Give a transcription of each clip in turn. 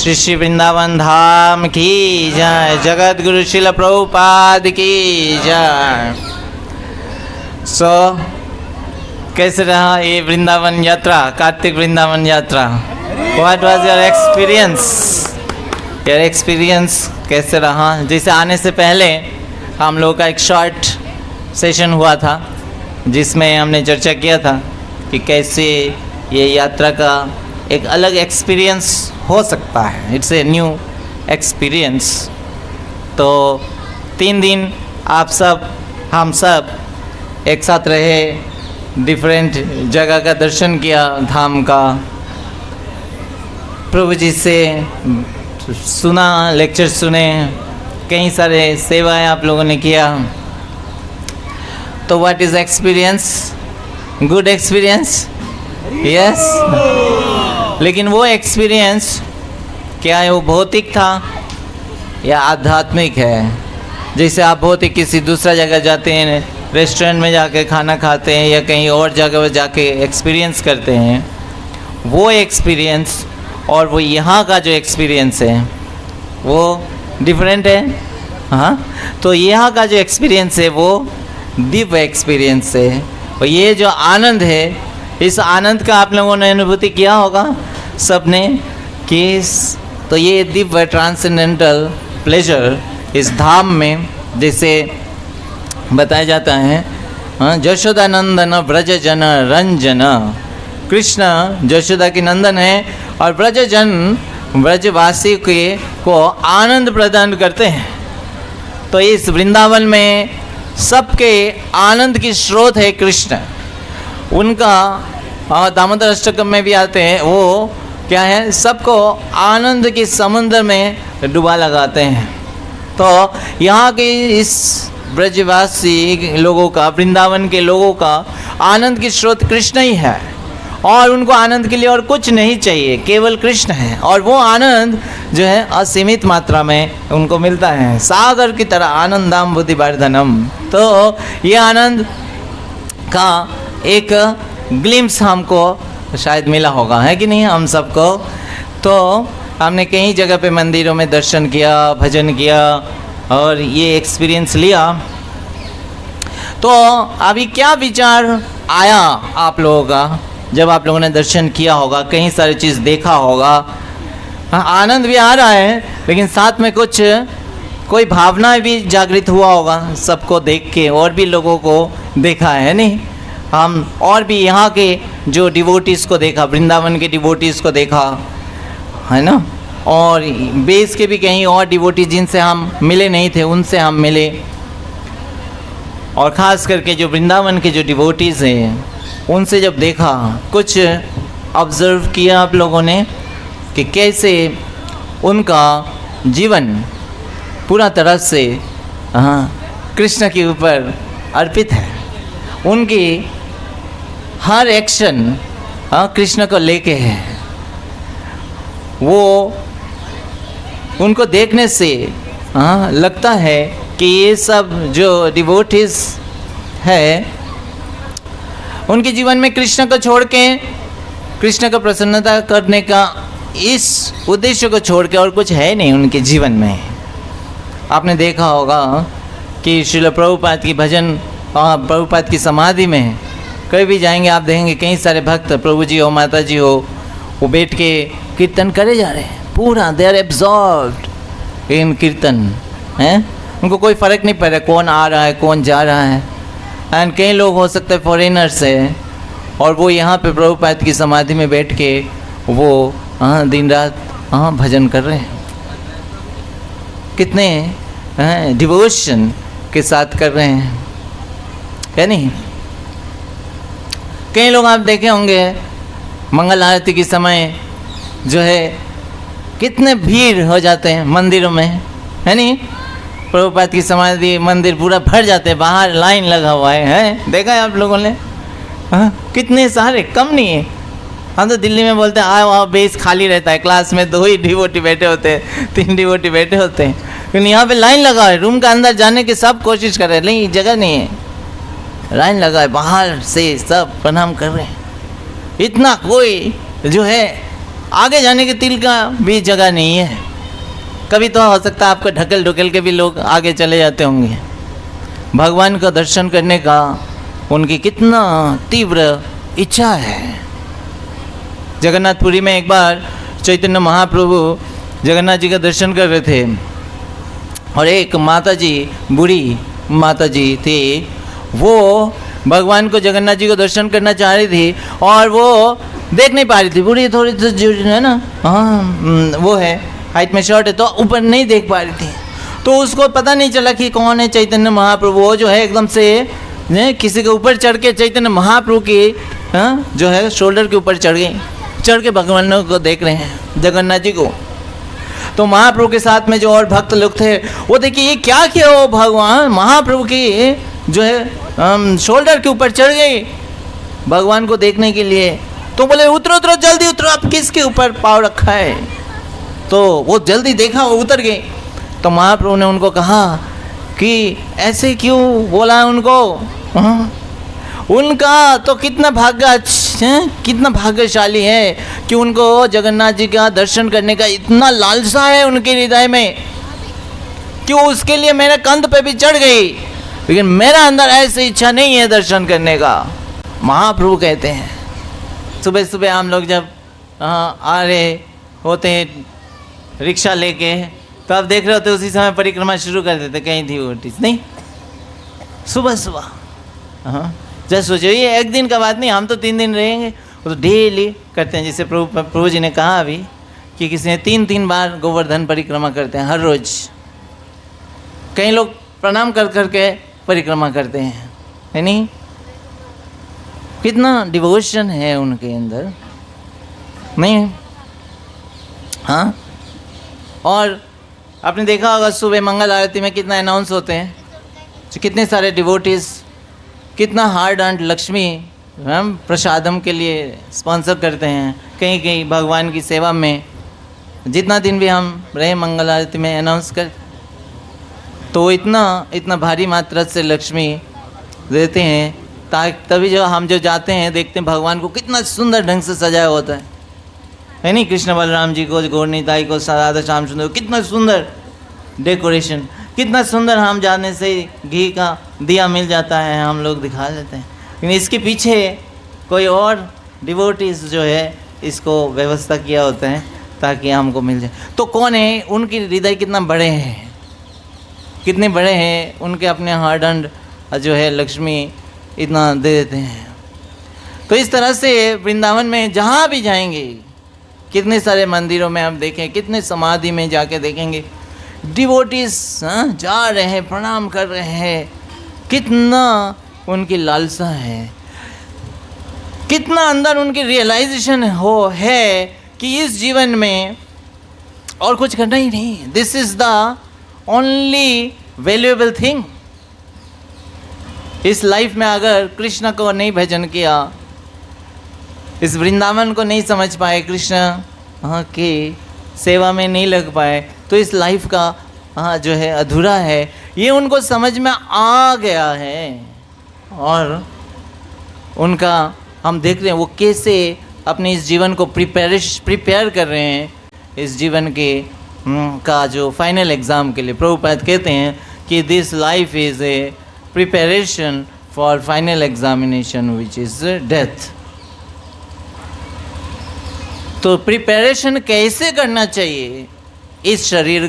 श्री श्री वृंदावन धाम की जय, जगत गुरु श्रील प्रभुपाद की जय। कैसे रहा ये वृंदावन यात्रा, कार्तिक वृंदावन यात्रा? What was your experience? Your experience कैसे रहा? जैसे आने से पहले हम लोग का एक शॉर्ट सेशन हुआ था जिसमें हमने चर्चा किया था कि कैसे ये यात्रा का एक अलग एक्सपीरियंस हो सकता है। It's a new experience. तो 3 दिन आप सब, हम सब एक साथ रहे, डिफरेंट जगह का दर्शन किया, धाम का, प्रभु जी से सुना, लेक्चर सुने, कई सारे सेवाएं आप लोगों ने किया। तो what is experience? Good experience? Yes. लेकिन वो एक्सपीरियंस क्या है? वो भौतिक था या आध्यात्मिक है? जैसे आप भौतिक किसी दूसरा जगह जाते हैं, रेस्टोरेंट में जाके खाना खाते हैं या कहीं और जगह पर जाके एक्सपीरियंस करते हैं, वो एक्सपीरियंस और वो यहाँ का जो एक्सपीरियंस है वो डिफरेंट है। हाँ, तो यहाँ का जो एक्सपीरियंस है वो दिव्य एक्सपीरियंस है। और ये जो आनंद है, इस आनंद का आप लोगों ने अनुभूति किया होगा सबने कि तो ये दिव्य ट्रांसेंडेंटल प्लेजर इस धाम में, जैसे बताया जाता है, जशोदानंदन ब्रज जन रंजन। कृष्ण जशोदा की नंदन है और ब्रज जन, ब्रजवासी के को आनंद प्रदान करते हैं। तो इस वृंदावन में सबके आनंद की स्रोत है कृष्ण। उनका दामोदर अष्टकम में भी आते हैं, वो क्या है, सबको आनंद के समुद्र में डुबा लगाते हैं। तो यहाँ के इस ब्रजवासी लोगों का, वृंदावन के लोगों का आनंद की स्रोत कृष्ण ही है और उनको आनंद के लिए और कुछ नहीं चाहिए, केवल कृष्ण है। और वो आनंद जो है असीमित मात्रा में उनको मिलता है, सागर की तरह आनंदाम बुद्धि वर्धनम। तो ये आनंद का एक ग्लिम्स हमको शायद मिला होगा, है कि नहीं, हम सबको। तो हमने कई जगह पे मंदिरों में दर्शन किया, भजन किया और ये एक्सपीरियंस लिया। तो अभी क्या विचार आया आप लोगों का जब आप लोगों ने दर्शन किया होगा, कई सारी चीज़ देखा होगा? आनंद भी आ रहा है, लेकिन साथ में कुछ कोई भावना भी जागृत हुआ होगा सबको देख के, और भी लोगों को देखा है नहीं? हम और भी यहाँ के जो डिवोटीज़ को देखा, वृंदावन के डिवोटीज़ को देखा, है ना, और बेस के भी कहीं और डिवोटीज जिनसे हम मिले नहीं थे उनसे हम मिले। और ख़ास करके जो वृंदावन के जो डिवोटीज़ हैं उनसे जब देखा, कुछ ऑब्ज़र्व किया आप लोगों ने कि कैसे उनका जीवन पूरा तरह से कृष्ण के ऊपर अर्पित है। उनकी हर एक्शन कृष्ण को लेके है। वो उनको देखने से लगता है कि ये सब जो डिवोटीज है उनके जीवन में कृष्ण को छोड़ के, कृष्ण को प्रसन्नता करने का इस उद्देश्य को छोड़ के और कुछ है नहीं उनके जीवन में। आपने देखा होगा कि श्रील प्रभुपाद की भजन, प्रभुपाद की समाधि में कहीं भी जाएंगे आप देखेंगे कई सारे भक्त, प्रभु जी हो, माता जी हो, वो बैठ के कीर्तन करे जा रहे हैं पूरा। दे आर एब्जॉर्ब्ड इन कीर्तन, हैं, उनको कोई फ़र्क नहीं पड़ रहा कौन आ रहा है कौन जा रहा है। एंड कई लोग हो सकते हैं फॉरेनर्स है और वो यहाँ पे प्रभुपाद की समाधि में बैठ के वो दिन रात भजन कर रहे हैं। कितने डिवोशन के साथ कर रहे हैं, है नहीं? कई लोग आप देखे होंगे मंगल आरती के समय जो है कितने भीड़ हो जाते हैं मंदिरों में, है नहीं? प्रभुपाद की समाधि मंदिर पूरा भर जाते हैं, बाहर लाइन लगा हुआ है, देखा है आप लोगों ने? कितने सारे, कम नहीं है। हम तो दिल्ली में बोलते हैं आओ आओ, बेस खाली रहता है, क्लास में 2 ही डिवोटी बैठे होते हैं, 3 डिवोटी बैठे होते हैं, लेकिन यहाँ पे लाइन लगा है। रूम का अंदर जाने की सब कोशिश कर रहे हैं, नहीं जगह नहीं है, लाइन लगा है, बाहर से सब प्रणाम कर रहे हैं। इतना कोई जो है आगे जाने के तिल का भी जगह नहीं है। कभी तो हो सकता है आपको ढकेल ढकेल के भी लोग आगे चले जाते होंगे। भगवान का दर्शन करने का उनकी कितना तीव्र इच्छा है। जगन्नाथपुरी में एक बार चैतन्य महाप्रभु जगन्नाथ जी का दर्शन कर रहे थे और एक माता जी, बूढ़ी माता जी थी, वो भगवान को, जगन्नाथ जी को दर्शन करना चाह रही थी और वो देख नहीं पा रही थी। बूढ़ी थोड़ी सी है ना, हाँ वो है, हाइट में शॉर्ट है, तो ऊपर नहीं देख पा रही थी। तो उसको पता नहीं चला कि कौन है चैतन्य महाप्रभु। वो जो है एकदम से किसी के ऊपर चढ़ के चैतन्य महाप्रभु की जो है शोल्डर के ऊपर चढ़ गई, चढ़ के भगवान को देख रहे हैं, जगन्नाथ जी को। तो महाप्रभु के साथ में जो और भक्त लोग थे वो देखिए ये क्या किया, वो भगवान महाप्रभु की जो है शोल्डर के ऊपर चढ़ गई भगवान को देखने के लिए। तो बोले उतरो उतरो जल्दी उतरो, आप किसके ऊपर पाँव रखा है। तो वो जल्दी देखा, वो उतर गए। तो महाप्रभु ने उनको कहा कि ऐसे क्यों बोला उनको, उनका तो कितना कितना भाग्यशाली है कि उनको जगन्नाथ जी का दर्शन करने का इतना लालसा है उनके हृदय में कि वो उसके लिए मेरे कंध पे भी चढ़ गई, लेकिन मेरा अंदर ऐसी इच्छा नहीं है दर्शन करने का। महाप्रभु कहते हैं सुबह सुबह हम लोग जब आ रहे होते हैं रिक्शा लेके, तो आप देख रहे होते उसी समय परिक्रमा शुरू कर देते, कहीं थी वो नहीं, सुबह सुबह। हाँ जब सोचो ये एक दिन का बात नहीं, हम तो 3 दिन रहेंगे, वो तो डेली करते हैं। जैसे प्रभु जी ने कहा अभी कि किसी ने 3 बार गोवर्धन परिक्रमा करते हैं हर रोज। कई लोग प्रणाम कर करके परिक्रमा करते हैं, है नहीं? कितना डिवोशन है उनके अंदर, नहीं? हाँ, और आपने देखा होगा सुबह मंगल आरती में कितना अनाउंस होते हैं, कितने सारे डिवोटीज कितना हार्ड अर्न्ड लक्ष्मी हम प्रसादम के लिए स्पॉन्सर करते हैं। कहीं कहीं भगवान की सेवा में जितना दिन भी हम रहे मंगल आरती में अनाउंस कर, तो इतना भारी मात्रा से लक्ष्मी देते हैं, ताकि तभी जो हम जो जाते हैं देखते हैं भगवान को कितना सुंदर ढंग से सजाया होता है नहीं? कृष्ण बलराम जी को, गौरनीताई को, राधा श्याम सुंदर को, कितना सुंदर डेकोरेशन, कितना सुंदर। हम जाने से घी का दिया मिल जाता है, हम लोग दिखा देते हैं, लेकिन इसके पीछे कोई और डिवोटीज जो है इसको व्यवस्था किया होता है ताकि हमको मिल जाए। तो कौन है, उनके हृदय कितना बड़े हैं, कितने बड़े हैं, उनके अपने हार्ड अर्न्ड जो है लक्ष्मी इतना दे देते हैं। तो इस तरह से वृंदावन में जहाँ भी जाएंगे, कितने सारे मंदिरों में आप देखें, कितने समाधि में जाके देखेंगे डिवोटीज जा रहे हैं, प्रणाम कर रहे हैं, कितना उनकी लालसा है, कितना अंदर उनकी रियलाइजेशन है कि इस जीवन में और कुछ करना ही नहीं, this is the only valuable thing. इस लाइफ में अगर कृष्ण को नहीं भजन किया, इस वृंदावन को नहीं समझ पाए, कृष्ण की सेवा में नहीं लग पाए, तो इस लाइफ का जो है अधूरा है। ये उनको समझ में आ गया है और उनका हम देख रहे हैं वो कैसे अपने इस जीवन को प्रिपेयर कर रहे हैं इस जीवन के का जो फाइनल एग्ज़ाम के लिए। प्रभुपाद कहते हैं कि this life is a preparation for final examination which is death. तो प्रिपरेशन कैसे करना चाहिए इस शरीर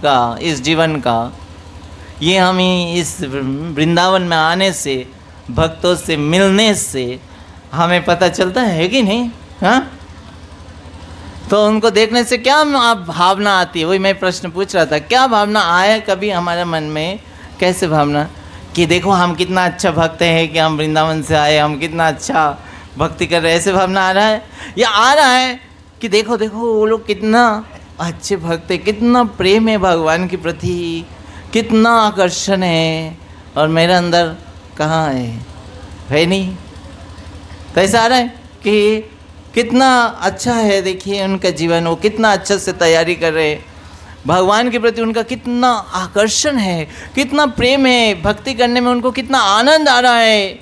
का, इस जीवन का, ये हमें इस वृंदावन में आने से, भक्तों से मिलने से हमें पता चलता है कि नहीं? हाँ, तो उनको देखने से क्या भावना आती है, वही मैं प्रश्न पूछ रहा था, क्या भावना आए कभी हमारे मन में? कैसे भावना कि देखो हम कितना अच्छा भक्त हैं कि हम वृंदावन से आए, हम कितना अच्छा भक्ति कर रहे हैं, ऐसे भावना आ रहा है? या आ रहा है कि देखो देखो वो लोग कितना अच्छे भक्त है, कितना प्रेम है भगवान के प्रति, कितना आकर्षण है, और मेरे अंदर कहाँ है नहीं? तो ऐसा आ रहा है कि कितना अच्छा है, देखिए उनका जीवन, वो कितना अच्छा से तैयारी कर रहे हैं, भगवान के प्रति उनका कितना आकर्षण है, कितना प्रेम है, भक्ति करने में उनको कितना आनंद आ रहा है,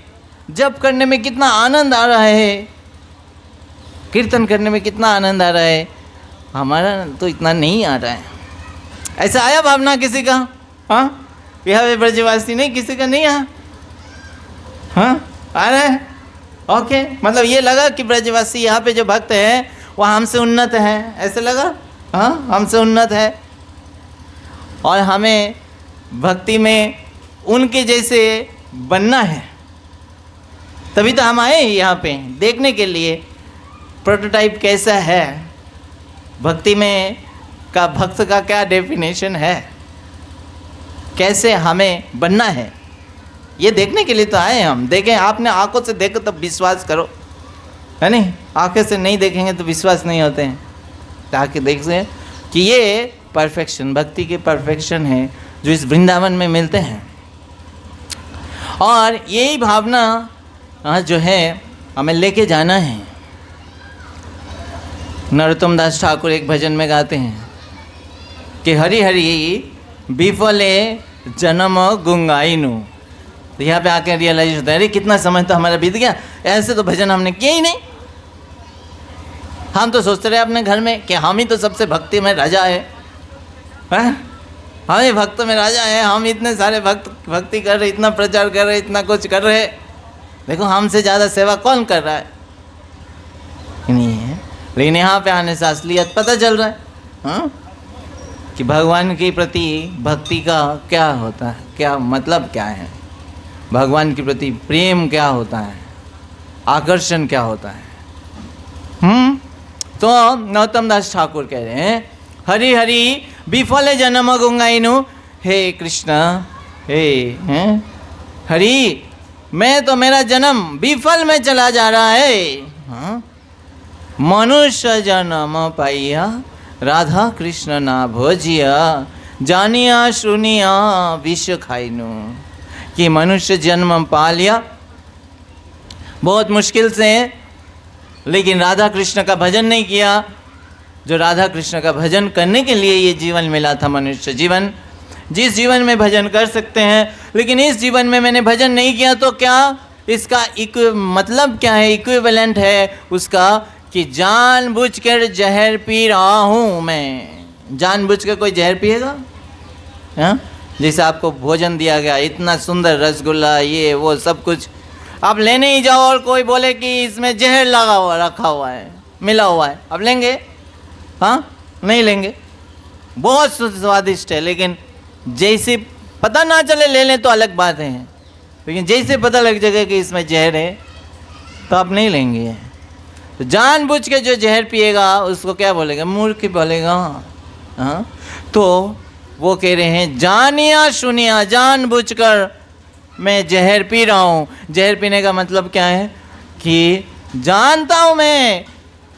जप करने में कितना आनंद आ रहा है, कीर्तन करने में कितना आनंद आ रहा है, हमारा तो इतना नहीं आ रहा है। ऐसा आया भावना किसी का? हाँ, यह ब्रजवासी नहीं, किसी का नहीं आया? हाँ, आ रहा है। ओके, मतलब ये लगा कि ब्रजवासी यहाँ पे जो भक्त है वो हमसे उन्नत है, ऐसे लगा? हाँ, हमसे उन्नत है और हमें भक्ति में उनके जैसे बनना है। तभी तो हम आए यहाँ पे देखने के लिए प्रोटोटाइप कैसा है, भक्ति में का भक्त का क्या डेफिनेशन है, कैसे हमें बनना है, ये देखने के लिए तो आए हम। देखें, आपने आंखों से देखो तब विश्वास करो, है नहीं? आंखें से नहीं देखेंगे तो विश्वास नहीं होते हैं। ताकि देख से कि ये परफेक्शन, भक्ति के परफेक्शन है जो इस वृंदावन में मिलते हैं। और यही भावना जो है हमें लेके जाना है। नरोत्तम दास ठाकुर एक भजन में गाते हैं कि हरि हरि विफले जन्म गुंगाइनु। तो यहाँ पे आकर रियलाइज होता है, अरे कितना समय तो हमारा बीत गया, ऐसे तो भजन हमने किया ही नहीं। हम तो सोचते रहे अपने घर में कि हम ही तो सबसे भक्ति में राजा है, हम ही भक्त में राजा है, हम इतने सारे भक्ति कर रहे, इतना प्रचार कर रहे, इतना कुछ कर रहे, देखो हमसे ज़्यादा सेवा कौन कर रहा है? नहीं है। लेकिन यहाँ पे आने से असलियत पता चल रहा है, हाँ, कि भगवान के प्रति भक्ति का क्या होता है, क्या मतलब क्या है, भगवान के प्रति प्रेम क्या होता है, आकर्षण क्या होता है। तो नरोत्तम दास ठाकुर कह रहे हैं, हरि हरि विफले जन्म गुंगाइनु। हे कृष्ण, हे हरि, मैं तो मेरा जन्म विफल में चला जा रहा है। हाँ? मनुष्य जन्म पाइया राधा कृष्ण ना भोजिया, जानिया सुनिया विष खाइनु। कि मनुष्य जन्म पा लिया बहुत मुश्किल से, लेकिन राधा कृष्ण का भजन नहीं किया। जो राधा कृष्ण का भजन करने के लिए ये जीवन मिला था, मनुष्य जीवन, जिस जीवन में भजन कर सकते हैं, लेकिन इस जीवन में मैंने भजन नहीं किया, तो क्या इसका मतलब क्या है, इक्विवेलेंट है उसका कि जानबूझकर जहर पी रहा हूँ मैं। जानबूझकर कोई जहर पिएगा? हाँ, जैसे आपको भोजन दिया गया, इतना सुंदर रसगुल्ला, ये वो सब कुछ, आप लेने ही जाओ और कोई बोले कि इसमें जहर लगा हुआ रखा हुआ है, मिला हुआ है, आप लेंगे? हाँ, नहीं लेंगे। बहुत स्वादिष्ट है, लेकिन जैसे पता ना चले ले लें तो अलग बात है, लेकिन जैसे पता लग जाएगा कि इसमें जहर है तो आप नहीं लेंगे। तो जानबूझ के जो जहर पिएगा उसको क्या बोलेगा? मूर्ख बोलेगा। हाँ, तो वो कह रहे हैं जानिया सुनिया, जानबूझकर मैं जहर पी रहा हूँ। जहर पीने का मतलब क्या है कि जानता हूँ मैं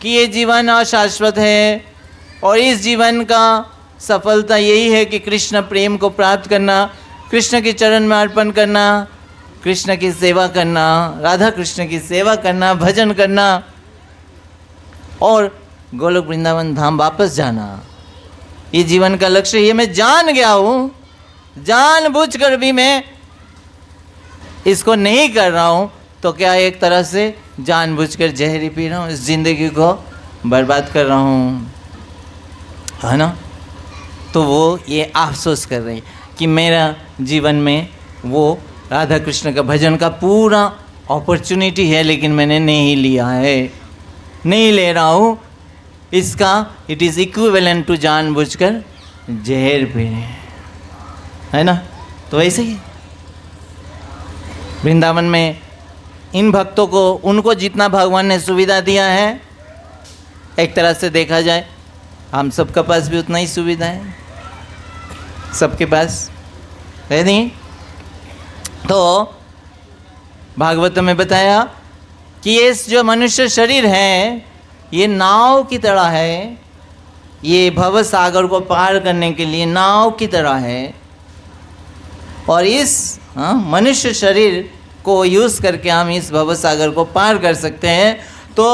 कि ये जीवन अशाश्वत है और इस जीवन का सफलता यही है कि कृष्ण प्रेम को प्राप्त करना, कृष्ण के चरण में अर्पण करना, कृष्ण की सेवा करना, राधा कृष्ण की सेवा करना, भजन करना और गोलोक वृंदावन धाम वापस जाना। ये जीवन का लक्ष्य, ये मैं जान गया हूँ। जानबूझकर भी मैं इसको नहीं कर रहा हूँ, तो क्या एक तरह से जानबूझकर जहर ही पी रहा हूँ, इस ज़िंदगी को बर्बाद कर रहा हूँ, है ना? तो वो ये अफसोस कर रहे हैं कि मेरा जीवन में वो राधा कृष्ण का भजन का पूरा अपॉर्चुनिटी है, लेकिन मैंने नहीं लिया है, नहीं ले रहा हूँ इसका। इट इज़ इक्विवेलेंट टू जानबूझकर जहर पीने, है ना? तो वैसे ही वृंदावन में इन भक्तों को, उनको जितना भगवान ने सुविधा दिया है, एक तरह से देखा जाए हम सबके पास भी उतना ही सुविधा है, सबके पास है नहीं? तो भागवत में बताया कि ये जो मनुष्य शरीर है ये नाव की तरह है, ये भव सागर को पार करने के लिए नाव की तरह है। और इस मनुष्य शरीर को यूज़ करके हम इस भव सागर को पार कर सकते हैं। तो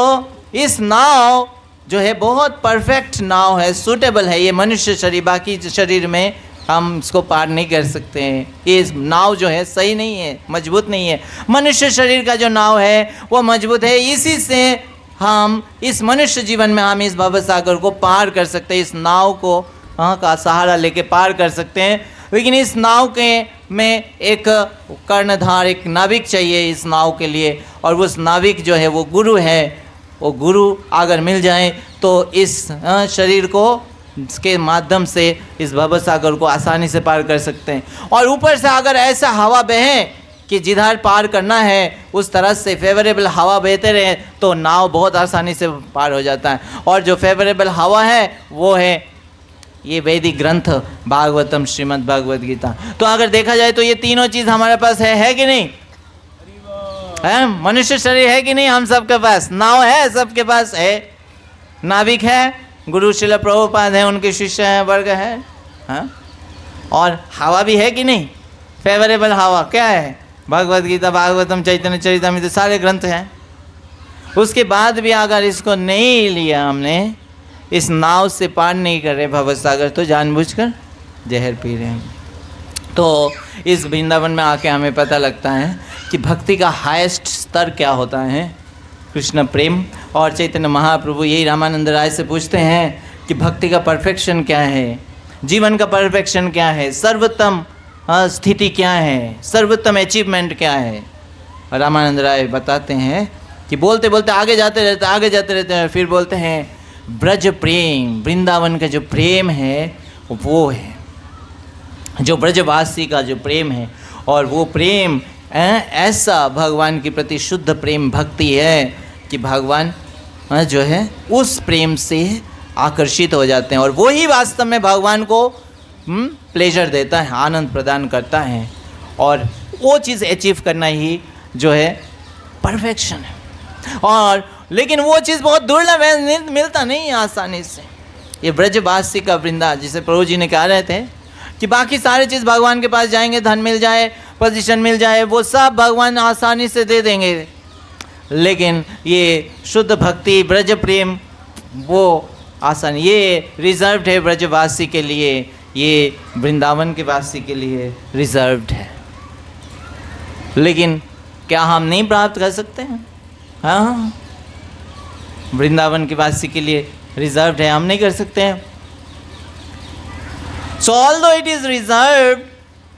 इस नाव जो है बहुत परफेक्ट नाव है, सूटेबल है ये मनुष्य शरीर, बाकी शरीर में हम इसको पार नहीं कर सकते हैं। ये नाव जो है सही नहीं है, मजबूत नहीं है। मनुष्य शरीर का जो नाव है वो मजबूत है, इसी से हम इस मनुष्य जीवन में हम इस भव सागर को पार कर सकते हैं, इस नाव को का सहारा लेके पार कर सकते हैं। लेकिन इस नाव के में एक कर्णधार, एक नाविक चाहिए इस नाव के लिए, और उस नाविक जो है वो गुरु है। वो गुरु अगर मिल जाए तो इस शरीर को के माध्यम से इस भव सागर को आसानी से पार कर सकते हैं। और ऊपर से अगर ऐसा हवा बहे कि जिधर पार करना है उस तरह से फेवरेबल हवा बहते रहे तो नाव बहुत आसानी से पार हो जाता है। और जो फेवरेबल हवा है वो है ये वैदिक ग्रंथ भागवतम, श्रीमद् भागवत गीता। तो अगर देखा जाए तो ये तीनों चीज़ हमारे पास है कि नहीं? है, मनुष्य शरीर है कि नहीं? हम सबके पास नाव है, सबके पास है, नाविक है, गुरु शिल प्रभुपाद है, उनके शिष्य हैं, वर्ग है, हाँ? और हवा भी है कि नहीं? फेवरेबल हवा क्या है? भगवत गीता, भागवतम, चैतन्य चरितामृत, सारे ग्रंथ हैं। उसके बाद भी अगर इसको नहीं लिया हमने, इस नाव से पार नहीं कर रहे भव सागर, तो जानबूझकर जहर पी रहे हैं। तो इस वृंदावन में आके हमें पता लगता है कि भक्ति का हाईएस्ट स्तर क्या होता है, कृष्ण प्रेम। और चैतन्य महाप्रभु यही रामानंद राय से पूछते हैं कि भक्ति का परफेक्शन क्या है, जीवन का परफेक्शन क्या है, सर्वोत्तम स्थिति क्या है, सर्वोत्तम अचीवमेंट क्या है। रामानंद राय बताते हैं कि बोलते बोलते आगे जाते रहते हैं, फिर बोलते हैं ब्रज प्रेम, वृंदावन का जो प्रेम है वो है, जो ब्रजवासी का जो प्रेम है। और वो प्रेम ऐसा भगवान के प्रति शुद्ध प्रेम भक्ति है कि भगवान जो है उस प्रेम से आकर्षित हो जाते हैं, और वो ही वास्तव में भगवान को प्लेजर देता है, आनंद प्रदान करता है। और वो चीज़ अचीव करना ही जो है परफेक्शन है। और लेकिन वो चीज़ बहुत दुर्लभ है, मिलता नहीं है आसानी से। ये ब्रजवासी का वृंदा, जिसे प्रभु जी ने कह रहे थे कि बाकी सारे चीज़ भगवान के पास जाएंगे, धन मिल जाए, पोजीशन मिल जाए, वो सब भगवान आसानी से दे देंगे। लेकिन ये शुद्ध भक्ति, ब्रज प्रेम, वो आसान, ये रिजर्व्ड है ब्रजवासी के लिए, ये वृंदावन के वासी के लिए रिजर्व्ड है। लेकिन क्या हम नहीं प्राप्त कर सकते हैं? हाँ, वृंदावन के वासी के लिए रिजर्व्ड है, हम नहीं कर सकते हैं। सो ऑल्दो इट इज रिजर्व्ड,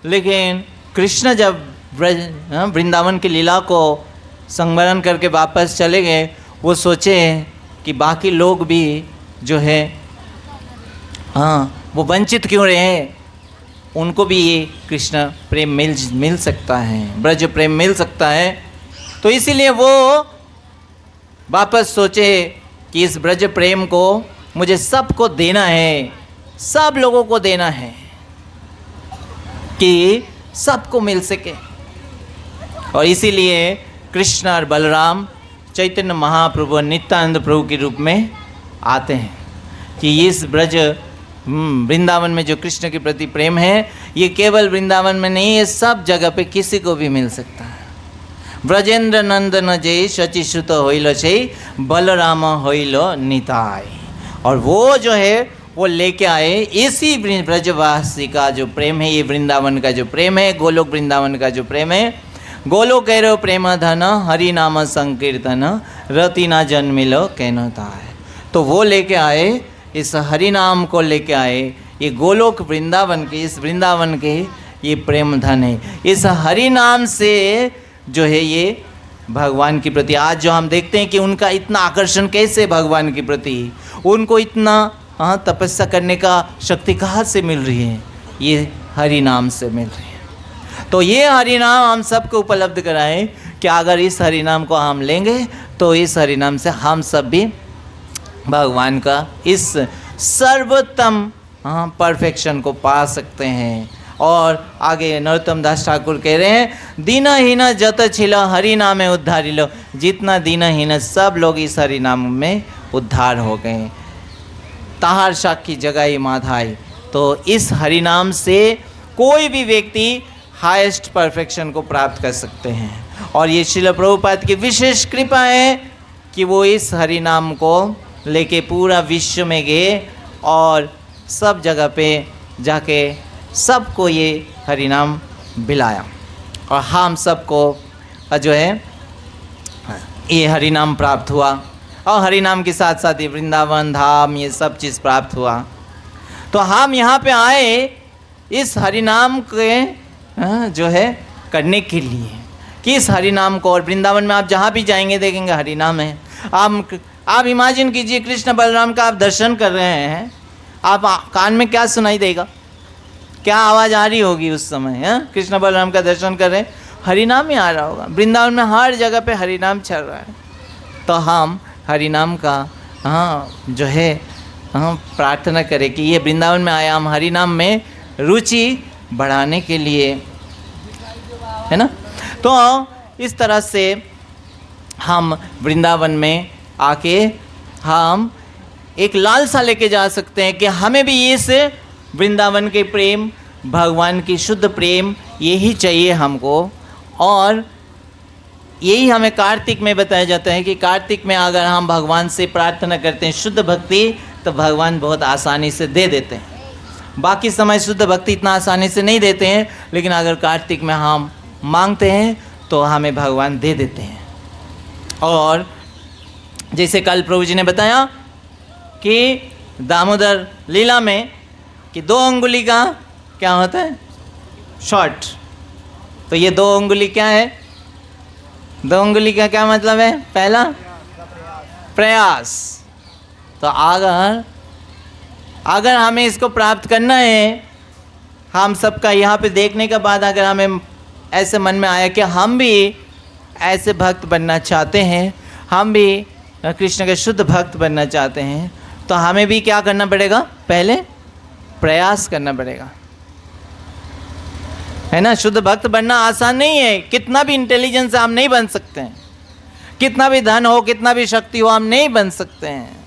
लेकिन कृष्ण जब वृंदावन की लीला को संवरण करके वापस चले गए, वो सोचे कि बाकी लोग भी जो है वो वंचित क्यों रहे, उनको भी ये कृष्ण प्रेम मिल सकता है, ब्रज प्रेम मिल सकता है। तो इसीलिए वो वापस सोचे कि इस ब्रज प्रेम को मुझे सबको देना है, सब लोगों को देना है, कि सबको मिल सके। और इसीलिए कृष्ण और बलराम चैतन्य महाप्रभु और नित्यानंद प्रभु के रूप में आते हैं कि इस ब्रज वृंदावन में जो कृष्ण के प्रति प्रेम है, ये केवल वृंदावन में नहीं, ये सब जगह पे किसी को भी मिल सकता है। ब्रजेंद्र नंदन जय शचिसुत होइलो छे, बलराम होइलो निताय। और वो जो है वो लेके आए इसी ब्रजवासी का जो प्रेम है, ये वृंदावन का जो प्रेम है, गोलोक वृंदावन का जो प्रेम है। गोलोक करो प्रेम धन, हरि नाम संकीर्तन, रति ना जन्मिलो कहता है। तो वो लेके आए, इस हरि नाम को लेके आए, ये गोलोक वृंदावन के, इस वृंदावन के ये प्रेम धन है। इस हरि नाम से जो है ये भगवान के प्रति, आज जो हम देखते हैं कि उनका इतना आकर्षण कैसे भगवान के प्रति, उनको इतना तपस्या करने का शक्ति कहाँ से मिल रही है, ये हरि नाम से मिल रही है। तो ये हरि नाम हम सबको उपलब्ध कराएं कि अगर इस हरि नाम को हम लेंगे तो इस हरि नाम से हम सब भी भगवान का इस सर्वोत्तम परफेक्शन को पा सकते हैं। और आगे नरोत्तम दास ठाकुर कह रहे हैं, दीनहीन जत छिलो हरि नामे उद्धारिलो, जितना दीनहीन सब लोग इस हरि नाम में उद्धार हो गए। ताहार साखी जगाई माधाई। तो इस हरि नाम से कोई भी व्यक्ति हाईएस्ट परफेक्शन को प्राप्त कर सकते हैं। और ये श्रील प्रभुपाद की विशेष कृपा है कि वो इस हरि नाम को लेके पूरा विश्व में गए और सब जगह पे जाके सबको ये हरि नाम बिलाया। और हम सबको जो है ये हरि नाम प्राप्त हुआ। और हरि नाम के साथ साथ ये वृंदावन धाम ये सब चीज़ प्राप्त हुआ। तो हम यहाँ पे आए इस हरि नाम के जो है करने के लिए कि इस हरि नाम को, और वृंदावन में आप जहाँ भी जाएंगे देखेंगे हरि नाम है। आप इमेजिन कीजिए कृष्ण बलराम का आप दर्शन कर रहे हैं, आप कान में क्या सुनाई देगा, क्या आवाज़ आ रही होगी उस समय है? कृष्ण बलराम का दर्शन कर रहे हैं, हरि नाम ही आ रहा होगा। वृंदावन में हर जगह पे हरि नाम चल रहा है। तो हम हरि नाम का जो है प्रार्थना करें कि ये वृंदावन में आया हम हरि नाम में रुचि बढ़ाने के लिए, है ना। तो इस तरह से हम वृंदावन में आके हम एक लालसा लेके जा सकते हैं कि हमें भी इस वृंदावन के प्रेम, भगवान की शुद्ध प्रेम यही चाहिए हमको। और यही हमें कार्तिक में बताया जाता है कि कार्तिक में अगर हम भगवान से प्रार्थना करते हैं शुद्ध भक्ति, तो भगवान बहुत आसानी से दे देते हैं। बाकी समय शुद्ध भक्ति इतना आसानी से नहीं देते हैं, लेकिन अगर कार्तिक में हम मांगते हैं तो हमें भगवान दे देते हैं। और जैसे कल प्रभु जी ने बताया कि दामोदर लीला में कि 2 अंगुली का क्या होता है, शॉर्ट। तो ये 2 अंगुली क्या है, 2 अंगुली का क्या मतलब है, पहला प्रयास। तो अगर हमें इसको प्राप्त करना है, हम सबका यहाँ पे देखने के बाद अगर हमें ऐसे मन में आया कि हम भी ऐसे भक्त बनना चाहते हैं, हम भी कृष्ण के शुद्ध भक्त बनना चाहते हैं, तो हमें भी क्या करना पड़ेगा, पहले प्रयास करना पड़ेगा, है ना। शुद्ध भक्त बनना आसान नहीं है, कितना भी इंटेलिजेंस हम नहीं बन सकते हैं, कितना भी धन हो, कितना भी शक्ति हो, हम नहीं बन सकते हैं,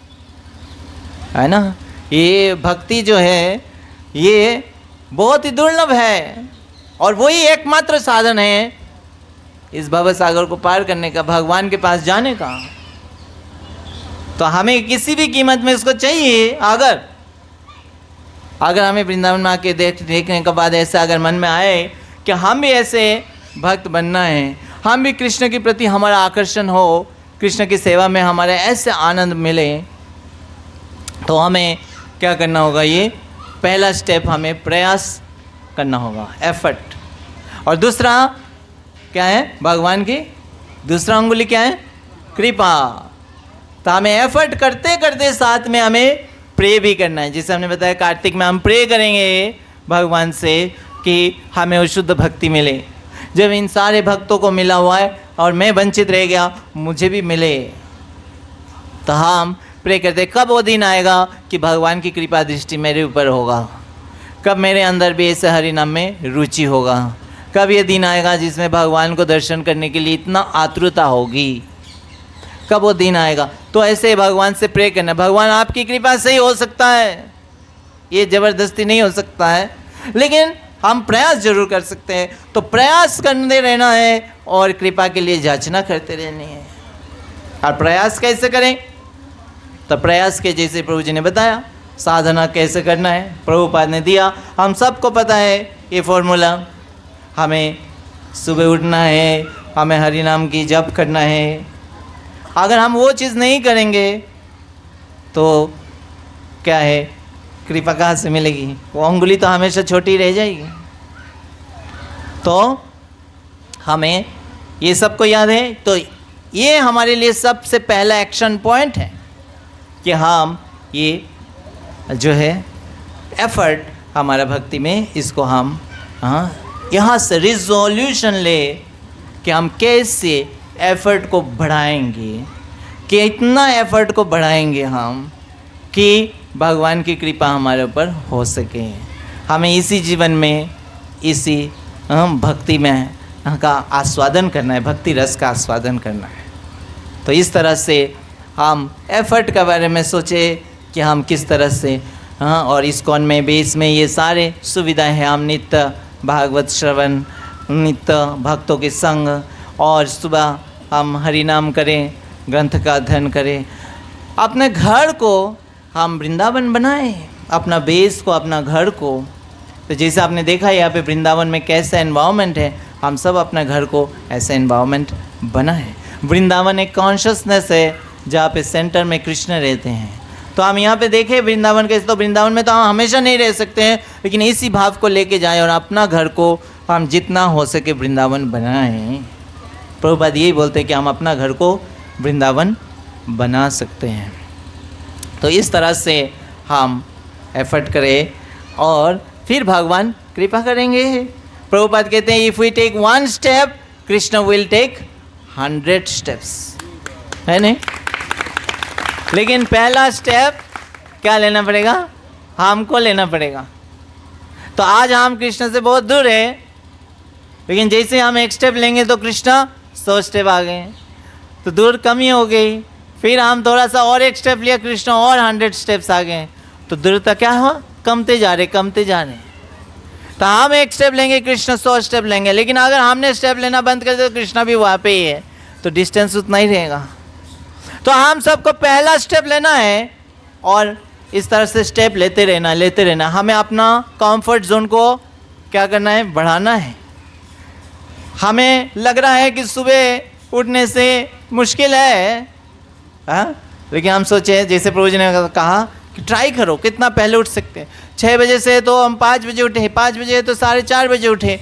है ना। ये भक्ति जो है ये बहुत ही दुर्लभ है, और वही एकमात्र साधन है इस भव सागर को पार करने का, भगवान के पास जाने का। तो हमें किसी भी कीमत में इसको चाहिए। अगर हमें वृंदावन में आके देखने के बाद ऐसा अगर मन में आए कि हम भी ऐसे भक्त बनना है, हम भी कृष्ण के प्रति हमारा आकर्षण हो, कृष्ण की सेवा में हमारे ऐसे आनंद मिले, तो हमें क्या करना होगा, ये पहला स्टेप हमें प्रयास करना होगा, एफर्ट। और दूसरा क्या है, भगवान की दूसरा अंगुली क्या है, कृपा। तो हमें एफर्ट करते करते साथ में हमें प्रे भी करना है। जैसे हमने बताया कार्तिक में हम प्रे करेंगे भगवान से कि हमें वो शुद्ध भक्ति मिले। जब इन सारे भक्तों को मिला हुआ है और मैं वंचित रह गया, मुझे भी मिले, तो हम प्रे करते कब वो दिन आएगा कि भगवान की कृपा दृष्टि मेरे ऊपर होगा, कब मेरे अंदर भी ऐसे हरि नाम में रुचि होगा, कब ये दिन आएगा जिसमें भगवान को दर्शन करने के लिए इतना आतुरता होगी, कब वो दिन आएगा। तो ऐसे भगवान से प्रे करना, भगवान आपकी कृपा से ही हो सकता है, ये ज़बरदस्ती नहीं हो सकता है, लेकिन हम प्रयास जरूर कर सकते हैं। तो प्रयास करते रहना है और कृपा के लिए याचना करते रहनी है। और प्रयास कैसे करें, तो प्रयास के जैसे प्रभु जी ने बताया साधना कैसे करना है, प्रभुपाद ने दिया, हम सबको पता है ये फॉर्मूला। हमें सुबह उठना है, हमें हरि नाम की जप करना है। अगर हम वो चीज़ नहीं करेंगे तो क्या है, कृपा कहाँ से मिलेगी, वो अंगुली तो हमेशा छोटी रह जाएगी। तो हमें ये सबको याद है। तो ये हमारे लिए सबसे पहला एक्शन पॉइंट है कि हम ये जो है एफर्ट हमारा भक्ति में, इसको हम यहाँ से रिजोल्यूशन ले कि हम कैसे एफर्ट को बढ़ाएंगे, कि इतना एफर्ट को बढ़ाएंगे हम कि भगवान की कृपा हमारे ऊपर हो सके। हमें इसी जीवन में इसी भक्ति में का आस्वादन करना है, भक्ति रस का आस्वादन करना है। तो इस तरह से हम एफर्ट के बारे में सोचे कि हम किस तरह से और इस्कॉन में भी इसमें ये सारे सुविधाएं हैं। हम नित्य भागवत श्रवण, नित्य भक्तों के संग, और सुबह हम हरि नाम करें, ग्रंथ का अध्ययन करें, अपने घर को हम वृंदावन बनाएं, अपना बेस को, अपना घर को। तो जैसे आपने देखा यहाँ पे वृंदावन में कैसा एनवायरनमेंट है, हम सब अपने घर को ऐसा एनवायरनमेंट बनाएं। वृंदावन एक कॉन्शसनेस है जहाँ पे सेंटर में कृष्ण रहते हैं। तो हम यहाँ पे देखें वृंदावन के, तो वृंदावन में तो हम हमेशा नहीं रह सकते हैं, लेकिन इसी भाव को लेके जाएं और अपना घर को हम जितना हो सके वृंदावन बनाएं। प्रभुपाद यही बोलते हैं कि हम अपना घर को वृंदावन बना सकते हैं। तो इस तरह से हम एफर्ट करें और फिर भगवान कृपा करेंगे। प्रभुपाद कहते हैं if we take 1 step Krishna will take 100 steps, है नहीं? लेकिन पहला स्टेप क्या लेना पड़ेगा? हमको लेना पड़ेगा। तो आज हम कृष्ण से बहुत दूर है, लेकिन जैसे हम एक स्टेप लेंगे तो कृष्ण 100 स्टेप आ गए, तो दूर कमी हो गई। फिर हम थोड़ा सा और एक स्टेप लिया, कृष्ण और 100 स्टेप्स आ गए, तो दूरता क्या हुआ? कमते जा रहे। तो हम एक स्टेप लेंगे, कृष्ण 100 स्टेप लेंगे, लेकिन अगर हमने स्टेप लेना बंद कर दिया तो कृष्ण भी वहाँ पे ही है, तो डिस्टेंस उतना ही रहेगा। तो हम सबको पहला स्टेप लेना है और इस तरह से स्टेप लेते रहना। हमें अपना कंफर्ट जोन को क्या करना है? बढ़ाना है। हमें लग रहा है कि सुबह उठने से मुश्किल है, लेकिन हम सोचे जैसे प्रभु जी ने कहा कि ट्राई करो, कितना पहले उठ सकते हैं। 6 बजे से तो हम 5 बजे उठे, 5 बजे तो 4:30 बजे उठे।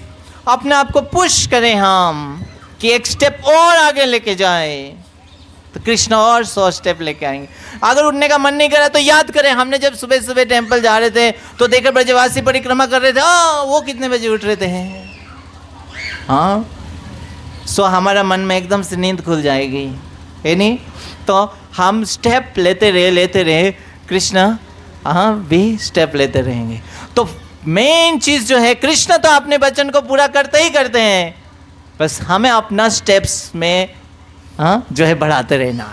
अपने आप को पुश करें हम कि एक स्टेप और आगे लेके जाए, तो कृष्ण और 100 स्टेप लेके आएंगे। अगर उठने का मन नहीं करा तो याद करें, हमने जब सुबह सुबह टेम्पल जा रहे थे तो देखकर ब्रजवासी परिक्रमा कर रहे थे, वो कितने बजे उठ रहे थे। हाँ, सो हमारा मन में एकदम से नींद खुल जाएगी, है नहीं? तो हम स्टेप लेते रहे, कृष्ण भी स्टेप लेते रहेंगे। तो मेन चीज़ जो है, कृष्ण तो अपने वचन को पूरा करते ही करते हैं, बस हमें अपना स्टेप्स में जो है बढ़ाते रहना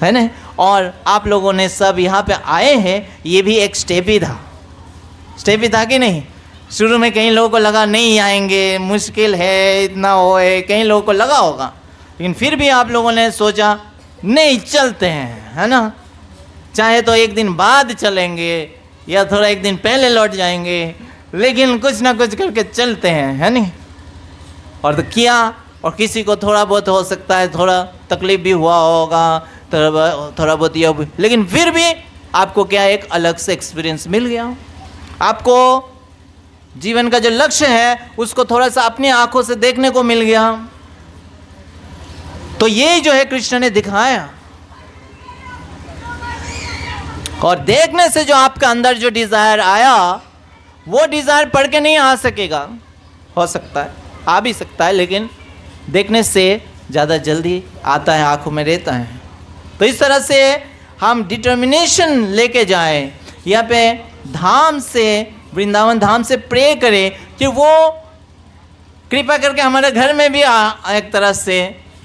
है ना? और आप लोगों ने सब यहाँ पे आए हैं, ये भी एक स्टेप ही था कि नहीं? शुरू में कई लोगों को लगा नहीं आएंगे, मुश्किल है, इतना हो है, कई लोगों को लगा होगा, लेकिन फिर भी आप लोगों ने सोचा नहीं चलते हैं, है ना? चाहे तो एक दिन बाद चलेंगे या थोड़ा एक दिन पहले लौट जाएंगे, लेकिन कुछ ना कुछ करके चलते हैं, है नहीं? और तो किया, और किसी को थोड़ा बहुत हो सकता है थोड़ा तकलीफ भी हुआ होगा, थोड़ा बहुत ये, लेकिन फिर भी आपको क्या एक अलग से एक्सपीरियंस मिल गया। आपको जीवन का जो लक्ष्य है उसको थोड़ा सा अपनी आंखों से देखने को मिल गया। तो ये जो है कृष्ण ने दिखाया, और देखने से जो आपका अंदर जो डिजायर आया, वो डिजायर पढ़ के नहीं आ सकेगा। हो सकता है, आ भी सकता है, लेकिन देखने से ज़्यादा जल्दी आता है, आंखों में रहता है। तो इस तरह से हम डिटर्मिनेशन लेके जाएं, यहाँ पे धाम से, वृंदावन धाम से प्रे करें कि वो कृपा करके हमारे घर में भी एक तरह से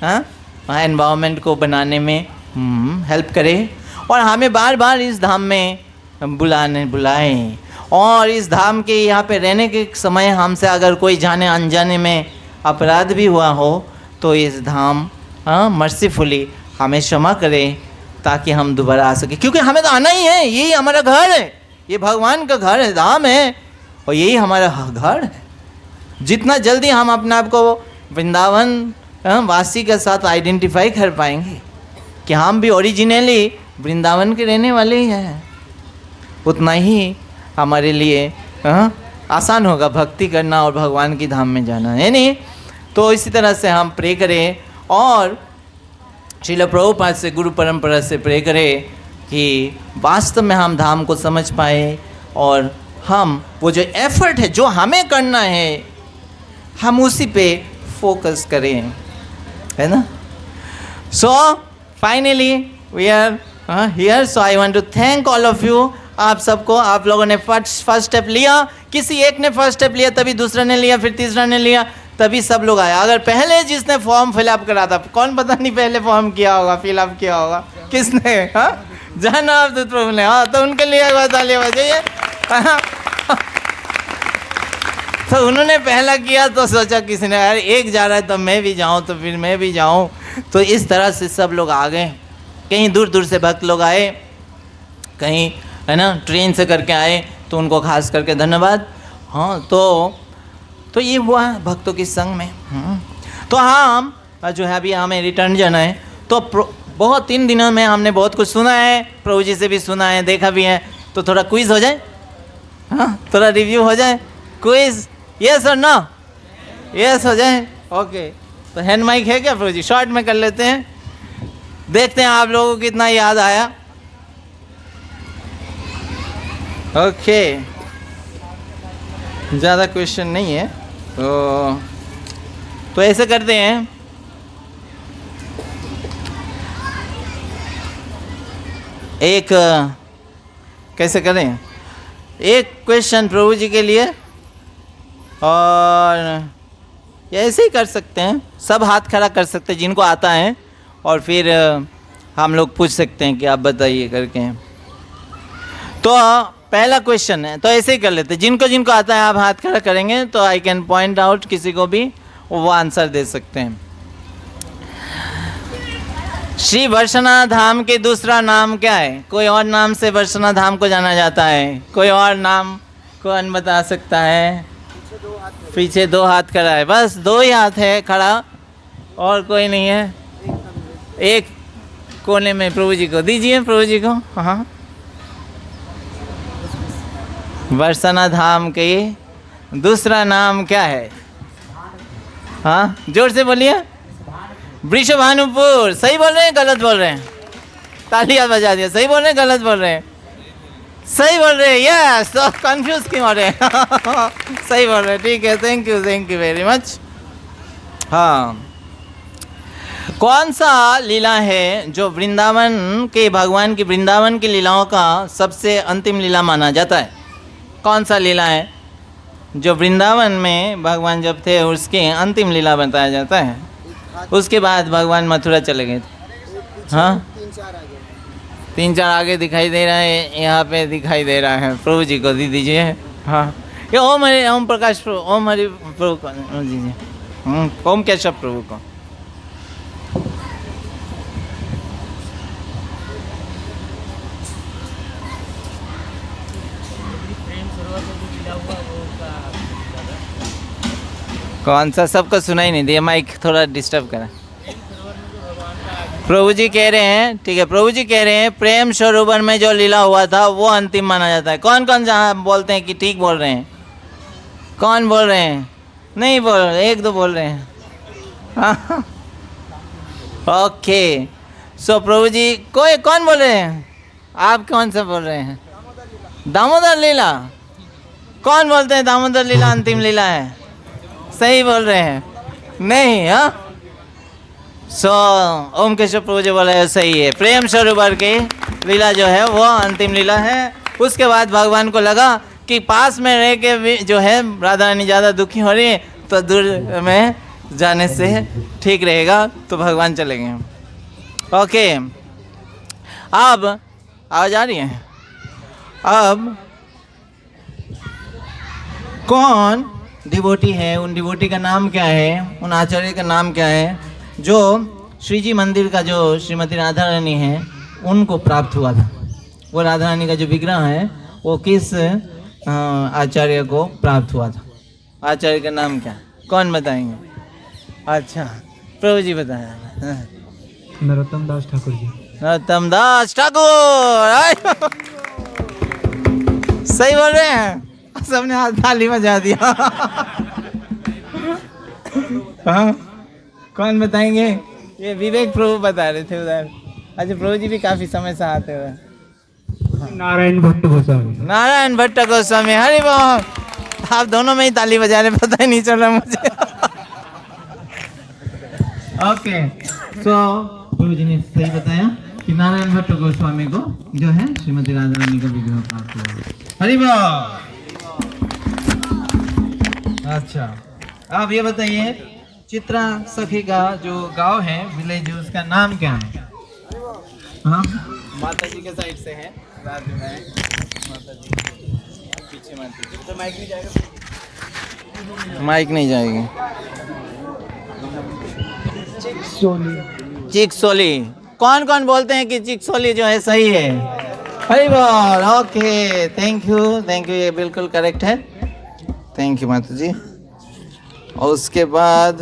एनवायरनमेंट को बनाने में हेल्प करे, और हमें बार बार इस धाम में बुलाएं। और इस धाम के यहाँ पे रहने के समय हमसे अगर कोई जाने अनजाने में अपराध भी हुआ हो तो इस धाम मर्सीफुली हमें क्षमा करें, ताकि हम दोबारा आ सके, क्योंकि हमें तो आना ही है, यही हमारा घर है, ये भगवान का घर है, धाम है, और यही हमारा घर है। जितना जल्दी हम अपने आप को वृंदावन वासी के साथ आइडेंटिफाई कर पाएंगे कि हम भी ओरिजिनली वृंदावन के रहने वाले ही हैं, उतना ही हमारे लिए आसान होगा भक्ति करना और भगवान की धाम में जाना, है नहीं? तो इसी तरह से हम प्रे करें और श्रील प्रभुपाद से, गुरु परंपरा से प्रे करें कि वास्तव में हम धाम को समझ पाए, और हम वो जो एफर्ट है जो हमें करना है हम उसी पे फोकस करें, है ना? So finally we are here, so I want to thank all of you. आप सबको, आप लोगों ने फर्स्ट स्टेप लिया, किसी एक ने फर्स्ट स्टेप लिया, तभी दूसरा ने लिया, फिर तीसरा ने लिया, तभी सब लोग आए। अगर पहले जिसने फॉर्म फिलअप करा था, कौन पता नहीं पहले फॉर्म किया होगा, फिलअप किया होगा, किसने? जनाब प्रभु ने, तो उनके लिए बताइए बजाइए। तो उन्होंने पहला किया तो सोचा किसी ने, यार एक जा रहा है तो मैं भी जाऊं, तो फिर मैं भी जाऊं। तो इस तरह से सब लोग आ गए, कहीं दूर दूर से भक्त लोग आए, कहीं है ना ट्रेन से करके आए, तो उनको खास करके धन्यवाद। हाँ, तो ये हुआ भक्तों के संग में। तो हम जो है अभी हमें रिटर्न जाना है, तो बहुत 3 दिनों में हमने बहुत कुछ सुना है, प्रभु जी से भी सुना है, देखा भी है। तो थोड़ा क्विज हो जाए, हाँ, थोड़ा रिव्यू हो जाए, क्विज, यस और नो, यस हो जाए। ओके, तो हैंड माइक है क्या प्रभु जी? शॉर्ट में कर लेते हैं, देखते हैं आप लोगों को कितना याद आया। ओके, ज़्यादा क्वेश्चन नहीं है, तो ऐसे करते हैं, एक कैसे करें, एक क्वेश्चन प्रभु जी के लिए, और ऐसे ही कर सकते हैं, सब हाथ खड़ा कर सकते हैं जिनको आता है, और फिर हम लोग पूछ सकते हैं कि आप बताइए करके। तो पहला क्वेश्चन है, तो ऐसे ही कर लेते हैं, जिनको जिनको आता है आप हाथ खड़ा करेंगे तो आई कैन पॉइंट आउट, किसी को भी वो आंसर दे सकते हैं। श्री बरसाना धाम के दूसरा नाम क्या है? कोई और नाम से बरसाना धाम को जाना जाता है? कोई और नाम कौन बता सकता है? पीछे 2 हाथ खड़ा है, बस 2 ही हाथ है खड़ा, और कोई नहीं है। एक कोने में प्रभु जी को दीजिए, प्रभु जी को। हाँ, बरसाना धाम के दूसरा नाम क्या है? हाँ, जोर से बोलिए। वृषभानुपुर। सही बोल रहे हैं, गलत बोल रहे हैं? तालियां बजा दिया। सही बोल रहे हैं, गलत बोल रहे हैं? सही बोल रहे हैं, यस। तो कंफ्यूज क्यों हो रहे हैं? सही बोल रहे हैं, ठीक है, थैंक यू वेरी मच। हाँ, कौन सा लीला है जो वृंदावन के भगवान की वृंदावन की लीलाओं का सबसे अंतिम लीला माना जाता है? कौन सा लीला है जो वृंदावन में भगवान जब थे उसके अंतिम लीला बताया जाता है? उसके बाद भगवान मथुरा चले गए थे। हाँ, 3-4 आगे दिखाई दे रहा है, यहाँ पे दिखाई दे रहा है, प्रभु जी को दे दीजिए। हाँ, ये ओम प्रकाश प्रभु, ओम हरि प्रभु को दीजिए, ओम केशव प्रभु को। कौन सा? सबको सुनाई नहीं दिया, माइक थोड़ा डिस्टर्ब करा। प्रभु जी कह रहे हैं, ठीक है, प्रभु जी कह रहे हैं प्रेम सरोवर में जो लीला हुआ था वो अंतिम माना जाता है। कौन कौन जहाँ बोलते हैं कि ठीक बोल रहे हैं? कौन बोल रहे हैं? नहीं बोल रहे, 1-2 बोल रहे हैं। हाँ, ओके। सो प्रभु जी कौन बोल रहे हैं? आप कौन सा बोल रहे हैं? दामोदर लीला। कौन बोलते हैं दामोदर लीला अंतिम लीला है? सही बोल रहे हैं? नहीं। हाँ, ओम केशव प्रभु जी बोला है, सही है। प्रेम सरोवर की लीला जो है वो अंतिम लीला है। उसके बाद भगवान को लगा कि पास में रह के भी जो है राधा रानी ज़्यादा दुखी हो रही है, तो दूर में जाने से ठीक रहेगा, तो भगवान चले गए। ओके, अब आवाज आ रही है? अब कौन डिवोटी है, उन डिवोटी का नाम क्या है, उन आचार्य का नाम क्या है जो श्री जी मंदिर का जो श्रीमती राधा रानी है उनको प्राप्त हुआ था? वो राधा रानी का जो विग्रह है वो किस आचार्य को प्राप्त हुआ था? आचार्य का नाम क्या? कौन बताएंगे? अच्छा, प्रभु जी बताया। नरोत्तम दास ठाकुर जी। नरोत्तम दास ठाकुर। सही बोल रहे हैं, सबने हाथ ताली बजा दिया। हाँ, कौन बताएंगे? ये विवेक प्रभु बता रहे थे उधर। अच्छा, प्रभु जी भी काफी समय से आते हुए। नारायण भट्ट गोस्वामी। नारायण भट्ट गोस्वामी, हरि बोल। आप दोनों में ही ताली बजा रहे, पता ही नहीं चल रहा मुझे। ओके, सो प्रभु जी ने सही बताया कि नारायण भट्ट गोस्वामी को जो है श्रीमती राधा रानी का विग्रह प्राप्त हुआ। हरि बोल। अच्छा, आप ये बताइए, चित्रा सखी का जो गांव है, विलेज, उसका नाम क्या है? हाँ, माता जी के साइड से है, राधे में माता जी पीछे माता जी। तो माइक नहीं जाएगा? माइक नहीं जाएगी। चिकसोली। कौन कौन बोलते हैं कि चिकसोली जो है सही है? हरि बोल। ओके, थैंक यू, ये बिल्कुल करेक्ट है। थैंक यू माता जी। और उसके बाद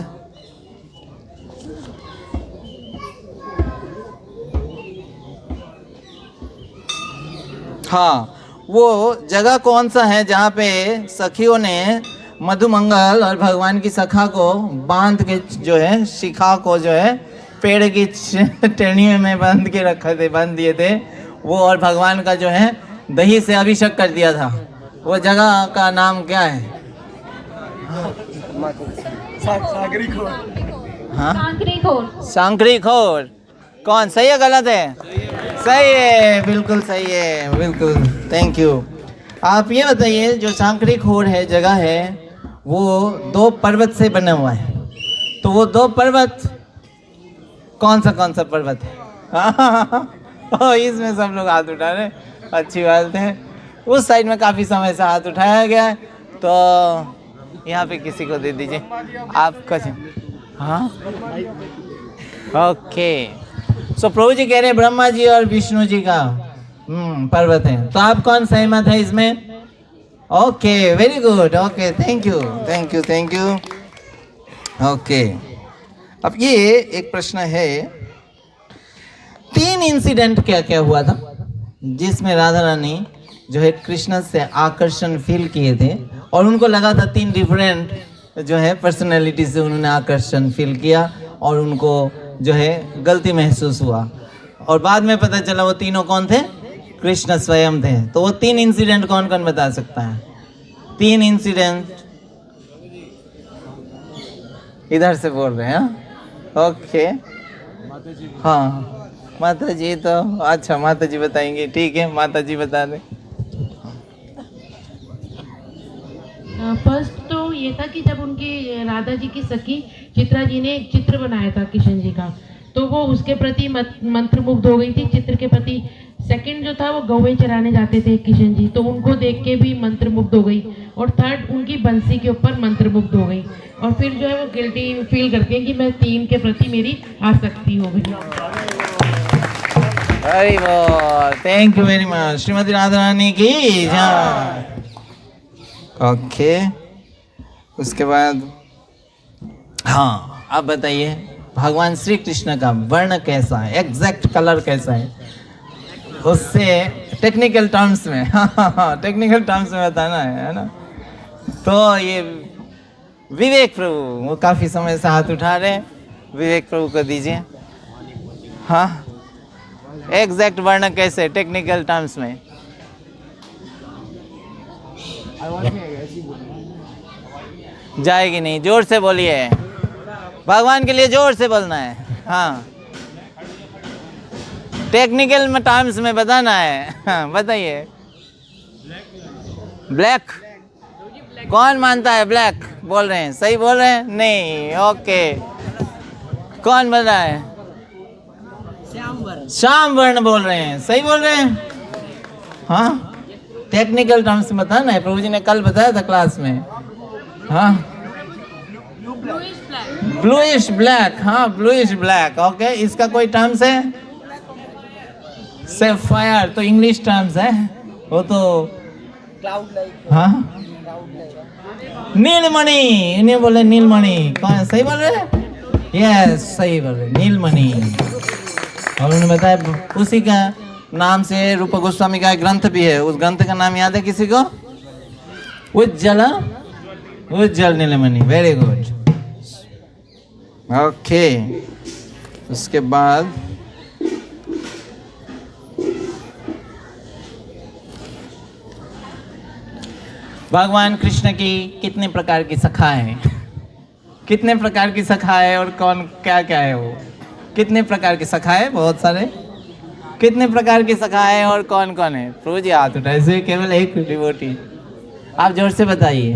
हाँ, वो जगह कौन सा है जहाँ पे सखियों ने मधुमंगल और भगवान की सखा को बांध के जो है, शिखा को जो है पेड़ की टहनियों में बांध के बांध दिए थे वो, और भगवान का जो है दही से अभिषेक कर दिया था। वो जगह का नाम क्या है? हाँ, सांकरी खोर। कौन सही है गलत है? सही है, बिल्कुल सही है, बिल्कुल। Thank you. आप ये बताइए, जो सांकरी खोर है जगह है, वो 2 पर्वत से बना हुआ है, तो वो 2 पर्वत कौन सा पर्वत है? हाँ, इसमें सब लोग हाथ उठा रहे, अच्छी बात है। उस साइड में काफ़ी समय से हाथ उठाया गया है, तो यहाँ पे किसी को दे दीजिए आपका। हाँ, ओके। सो प्रभु जी कह रहे हैं ब्रह्मा जी और विष्णु जी का पर्वत है, तो आप कौन सहमत है इसमें? Okay, very good, okay, thank you, thank you, thank you. Okay, अब ये एक प्रश्न है, 3 इंसिडेंट क्या क्या हुआ था जिसमें राधा रानी जो है कृष्ण से आकर्षण फील किए थे, और उनको लगा था 3 डिफरेंट जो है पर्सनैलिटी से उन्होंने आकर्षण फील किया, और उनको जो है गलती महसूस हुआ, और बाद में पता चला वो तीनों कौन थे? कृष्ण स्वयं थे। तो वो 3 इंसिडेंट कौन कौन बता सकता है? 3 इंसिडेंट इधर से बोल रहे हैं। ओके, हाँ, माता जी तो अच्छा, माता जी बताएंगे, ठीक है, माता जी बता दें। फर्स्ट तो ये था कि जब उनकी राधा जी की सखी चित्रा जी ने एक चित्र बनाया था किशन जी का, तो वो उसके प्रति मंत्रमुग्ध हो गई थी, चित्र के प्रति। सेकंड जो था, वो गौवें चराने जाते थे किशन जी, तो उनको देख के भी मंत्रमुग्ध हो गई। और थर्ड, उनकी बंसी के ऊपर मंत्रमुग्ध हो गई। और फिर जो है वो गिल्टी फील करती हैं कि मैं 3 के प्रति मेरी आसक्ति हो गई। अरे वाह, thank you very much. Shrimati Radha Rani की जय। ओके, उसके बाद हाँ, आप बताइए भगवान श्री कृष्ण का वर्ण कैसा है, एग्जैक्ट कलर कैसा है, उससे टेक्निकल टर्म्स में टेक्निकल टर्म्स में बताना है ना। तो ये विवेक प्रभु, वो काफ़ी समय से हाथ उठा रहे हैं, विवेक प्रभु को दीजिए। हाँ, एग्जैक्ट वर्ण कैसे टेक्निकल टर्म्स में? जाएगी नहीं, जोर से बोलिए, भगवान के लिए जोर से बोलना है। हाँ, टेक्निकल में टर्म्स में बताना है। हाँ, बताइए। ब्लैक, कौन मानता है ब्लैक? बोल रहे हैं, सही बोल रहे हैं? नहीं, ओके, कौन बोल रहा है? श्याम वर्ण बोल रहे हैं, सही बोल रहे हैं। हाँ, टेक्निकल टर्म्स में बताना है, प्रभु जी ने कल बताया था क्लास में। हाँ, ब्लूइश ब्लैक, हाँ, ब्लूइश ब्लैक, ओके। इसका कोई टर्म्स है? सैफायर तो इंग्लिश टर्म्स है, वो तो क्लाउड लाइक। हाँ, नीलमणि, इन्हें बोले नीलमणि। कौन सही बोल रहे? यस, सही बोल रहे, नीलमणि। और उन्होंने बताया उसी का नाम से रूप गोस्वामी का एक ग्रंथ भी है, उस ग्रंथ का नाम याद है किसी को? Ujjal, Ujjal Nilmani. Very good, okay. उसके बाद भगवान कृष्ण की कितने प्रकार की सखा है? कितने प्रकार की सखा है और कौन क्या क्या है वो? कितने प्रकार की सखा है? बहुत सारे। कितने प्रकार की सखा है और कौन कौन है? प्रभु जी हाथ उठाए, ऐसे केवल एक डिवोटी। आप जोर से बताइए।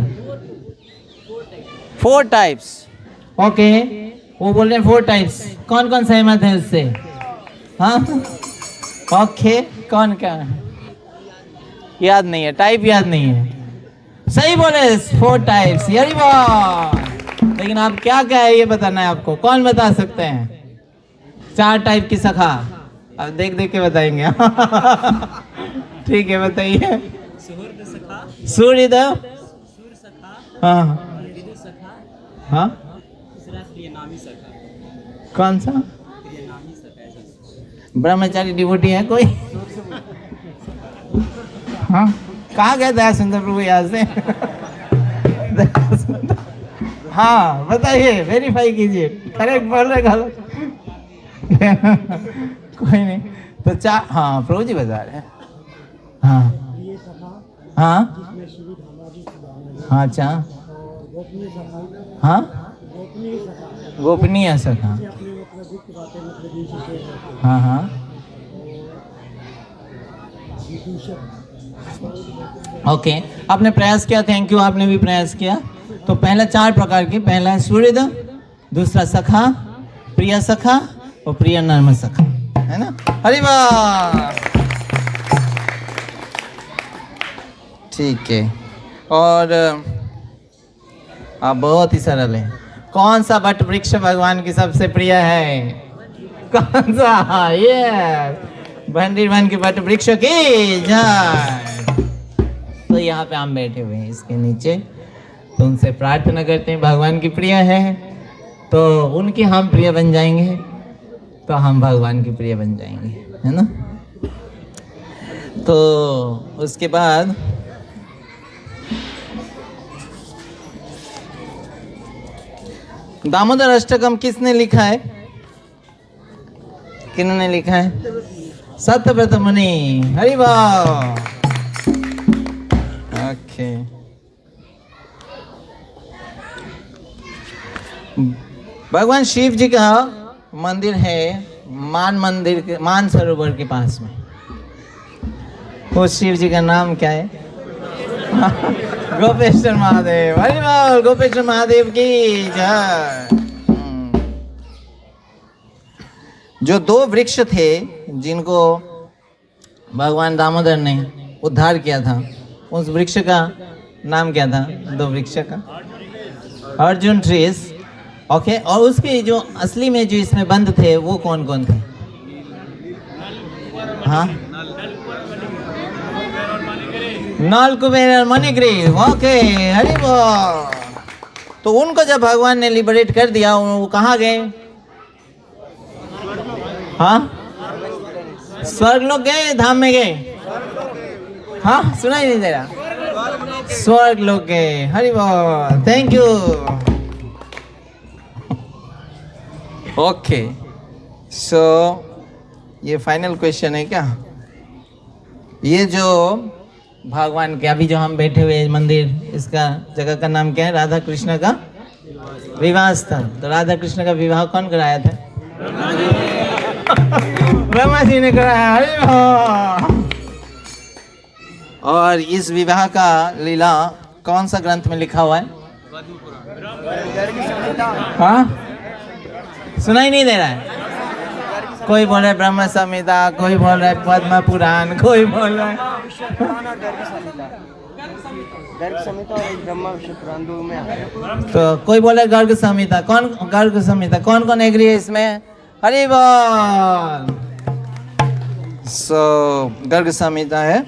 4 टाइप्स, ओके। वो बोल रहे हैं 4 टाइप्स, कौन कौन सहमत है उससे? हाँ, ओके, कौन क्या है? याद नहीं है, टाइप याद नहीं है। सही बोले, 4 टाइप्स, यारी वाह। लेकिन आप क्या क्या है ये बताना है आपको। कौन बता सकते हैं 4 टाइप की सखा? अब देख देख के बताएंगे। ठीक है, बताइए। सूर्य, हाँ हाँ, कौन सा? ब्रह्मचारी डिवोटी है कोई? हाँ, कहाँ गए दया सुंदर प्रभु यहाँ से? हाँ बताइए, वेरीफाई कीजिए, करेक्ट बोल रहे गलत? कोई नहीं। तो हाँ प्रभु जी बता रहे हैं। हाँ हाँ हाँ, अच्छा हाँ, गोपनीय सखा, हाँ हाँ, ओके। आपने प्रयास किया, थैंक यू, आपने भी प्रयास किया। तो पहला 4 प्रकार की, पहला है सूर्यद, दूसरा सखा, प्रिय सखा और प्रिय नर्म सखा, है ना? हरि वाह, ठीक है। और आप बहुत ही सरल है। कौन सा वट वृक्ष भगवान की सबसे प्रिय है? कौन सा? ये भंडीर वन के वट वृक्ष की जय। तो यहाँ पे हम बैठे हुए हैं इसके नीचे, तो उनसे प्रार्थना करते हैं, भगवान की प्रिय है तो उनके हम प्रिय बन जाएंगे, तो हम भगवान की प्रिय बन जाएंगे, है ना? तो उसके बाद दामोदर अष्टकम किसने लिखा है? किन्होंने लिखा है? सत्यव्रत मुनि। हरि वाह, ओके। भगवान शिव जी का मंदिर है मान मंदिर के, मान सरोवर के पास में। वो शिव जी का नाम क्या है? गोपेश्वर महादेव। हरि बोल, गोपेश्वर महादेव की जय। जो 2 वृक्ष थे जिनको भगवान दामोदर ने उद्धार किया था, उस वृक्ष का नाम क्या था? 2 वृक्ष का अर्जुन ट्रीज, ओके। और उसके जो असली में जो इसमें बंद थे वो कौन कौन थे? हाँ, नल, कुबेर और मणिग्रीव, ओके। हरि बोल। तो उनको जब भगवान ने लिबरेट कर दिया, वो कहाँ गए? हाँ, स्वर्ग लोग गए, धाम में गए? हाँ, सुनाई नहीं दे रहा? स्वर्ग लोग गए। हरि बोल, थैंक यू, ओके। सो ये फाइनल क्वेश्चन है क्या? ये जो भगवान के अभी जो हम बैठे हुए मंदिर, इसका जगह का नाम क्या है? राधा कृष्ण का विवाह स्थल। तो राधा कृष्ण का विवाह कौन कराया था? ब्रह्मा जी ने कराया। अरे वाह। और इस विवाह का लीला कौन सा ग्रंथ में लिखा हुआ है? हाँ, सुनाई नहीं दे रहा है? कोई बोल रहा है ब्रह्म संहिता, कोई बोल रहा है पद्म पुराण, कोई बोल रहा है गर्ग संहिता और ब्रह्मा विष्णु पुराण 2 में आता है। तो कोई बोल रहा है गर्ग संहिता। कौन गर्ग संहिता? कौन कौन एग्री है इसमें? हरि बोल। सो गर्ग संहिता है।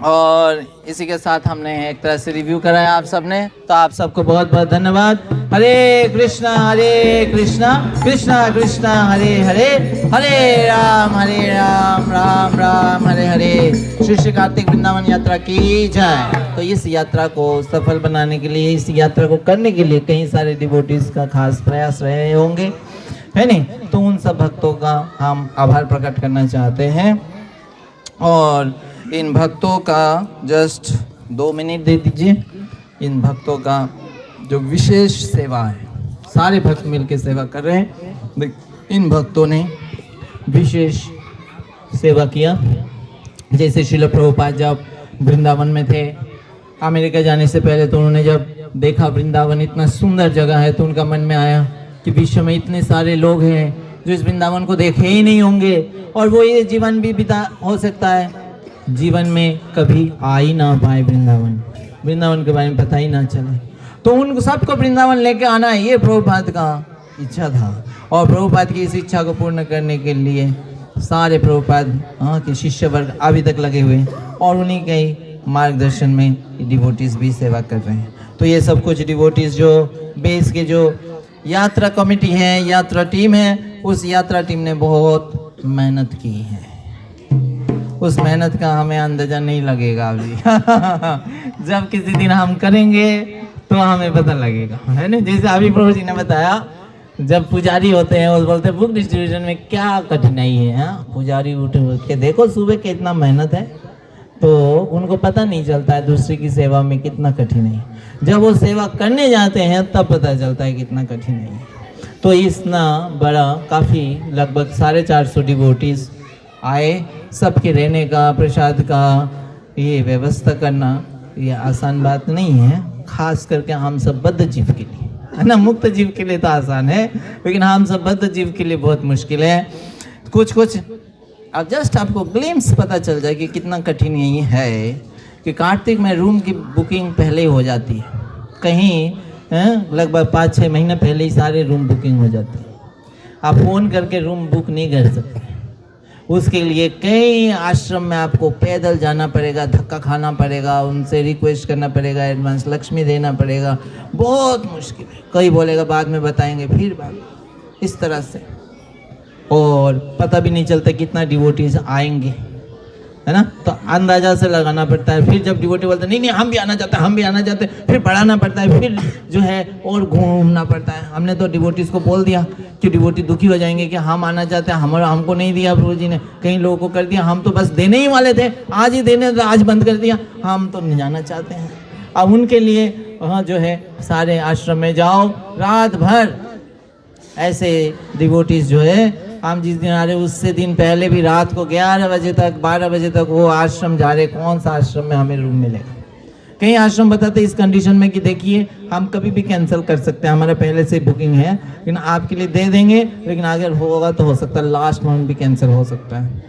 और इसी के साथ हमने एक तरह से रिव्यू कराया आप सबने, तो आप सबको बहुत बहुत धन्यवाद। हरे कृष्णा कृष्णा कृष्णा हरे हरे, हरे राम राम राम हरे हरे। श्री श्री कार्तिक वृंदावन यात्रा की जय। तो इस यात्रा को सफल बनाने के लिए, इस यात्रा को करने के लिए कई सारे डिवोटीज का खास प्रयास रहे होंगे, है नहीं? तो उन सब भक्तों का हम आभार प्रकट करना चाहते हैं। और इन भक्तों का जस्ट 2 मिनट दे दीजिए। इन भक्तों का जो विशेष सेवा है, सारे भक्त मिलकर सेवा कर रहे हैं। इन भक्तों ने विशेष सेवा किया। जैसे श्रील प्रभुपाद जब वृंदावन में थे, अमेरिका जाने से पहले, तो उन्होंने जब देखा वृंदावन इतना सुंदर जगह है, तो उनका मन में आया कि विश्व में इतने सारे लोग हैं जो इस वृंदावन को देखे ही नहीं होंगे, और वो ये जीवन भी बिता हो सकता है जीवन में कभी आ ही ना पाए वृंदावन के बारे में पता ही ना चले। तो उन सबको वृंदावन लेके आना, ये प्रभुपाद का इच्छा था। और प्रभुपाद की इस इच्छा को पूर्ण करने के लिए सारे प्रभुपाद के शिष्य वर्ग अभी तक लगे हुए हैं, और उन्हीं के मार्गदर्शन में डिवोटीज भी सेवा कर रहे हैं। तो ये सब कुछ डिवोटीज जो बेस के जो यात्रा कमेटी है, यात्रा टीम है, उस यात्रा टीम ने बहुत मेहनत की है। उस मेहनत का हमें अंदाजा नहीं लगेगा अभी। जब किसी दिन हम करेंगे तो हमें पता लगेगा, है ना। जैसे अभी प्रभु जी ने बताया, जब पुजारी होते हैं वो बोलते हैं बुक डिस्ट्रीब्यूशन में क्या कठिनाई है। हाँ, पुजारी उठ के देखो सुबह कितना मेहनत है, तो उनको पता नहीं चलता है दूसरे की सेवा में कितना कठिन है। जब वो सेवा करने जाते हैं तब पता चलता है कितना कठिन है। तो इतना बड़ा काफ़ी लगभग 450 डिवोटीज आए, सबके रहने का, प्रसाद का ये व्यवस्था करना ये आसान बात नहीं है, खास करके हम सब बद्ध जीव के लिए, है ना। मुक्त जीव के लिए तो आसान है, लेकिन हम सब बद्ध जीव के लिए बहुत मुश्किल है। कुछ अब जस्ट आपको ग्लिम्स पता चल जाए कि कितना कठिन ये है कि कार्तिक में रूम की बुकिंग पहले ही हो जाती है, कहीं लगभग 5-6 महीने पहले ही सारे रूम बुकिंग हो जाती है। आप फ़ोन करके रूम बुक नहीं कर सकते, उसके लिए कई आश्रम में आपको पैदल जाना पड़ेगा, धक्का खाना पड़ेगा, उनसे रिक्वेस्ट करना पड़ेगा, एडवांस लक्ष्मी देना पड़ेगा, बहुत मुश्किल है। कोई बोलेगा बाद में बताएंगे, फिर बाद इस तरह से, और पता भी नहीं चलता कितना डिवोटीज आएंगे, है ना। तो अंदाजा से लगाना पड़ता है। फिर जब डिवोटी बोलते नहीं हम भी आना चाहते हैं, हम भी आना चाहते हैं, फिर बढ़ाना पड़ता है, फिर जो है और घूमना पड़ता है। हमने तो डिवोटीज को बोल दिया कि डिवोटी दुखी हो जाएंगे कि हम आना चाहते हैं, हमको नहीं दिया प्रभु जी ने, कई लोगों को कर दिया, हम तो बस देने ही वाले थे, आज ही देने तो आज बंद कर दिया, हम तो नहीं जाना चाहते हैं। अब उनके लिए वहाँ जो है सारे आश्रम में जाओ, रात भर ऐसे डिवोटीज जो है, हम जिस दिन आ रहे उससे दिन पहले भी रात को 11 बजे तक 12 बजे तक वो आश्रम जा रहे, कौन सा आश्रम में हमें रूम मिलेगा। कई आश्रम बताते इस कंडीशन में कि देखिए हम कभी भी कैंसिल कर सकते हैं, हमारा पहले से बुकिंग है, लेकिन आपके लिए दे देंगे, लेकिन अगर होगा तो हो सकता है लास्ट मोमेंट भी कैंसिल हो सकता है।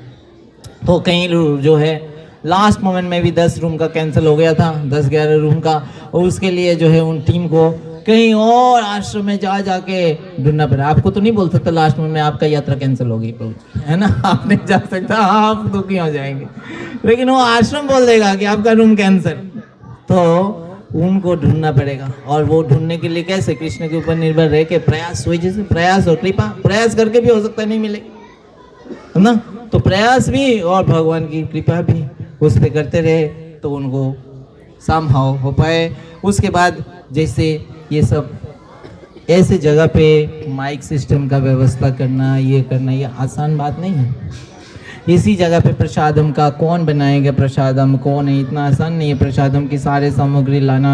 तो कहीं जो है लास्ट मोमेंट में भी 10 रूम का कैंसिल हो गया था, 10-11 रूम का, और उसके लिए जो है उन टीम को कहीं और आश्रम में जाके ढूंढना पड़ा। आपको तो नहीं बोल सकता लास्ट में आपका यात्रा कैंसिल हो गई प्रभु, है ना, आप नहीं जा सकता, आप दुखी हो जाएंगे, लेकिन वो आश्रम बोल देगा कि आपका रूम कैंसिल, तो उनको ढूंढना पड़ेगा। और वो ढूंढने के लिए कैसे, कृष्ण के ऊपर निर्भर रह के प्रयास, वही जैसे प्रयास और कृपा, प्रयास करके भी हो सकता है नहीं मिले, है ना। तो प्रयास भी और भगवान की कृपा भी उस पर करते रहे तो उनको समहाउ हो पाए। उसके बाद जैसे ये सब ऐसे जगह पे माइक सिस्टम का व्यवस्था करना, ये करना, ये आसान बात नहीं है। इसी जगह पे प्रसादम का कौन बनाएगा, प्रसादम कौन है, इतना आसान नहीं है। प्रसादम की सारे सामग्री लाना,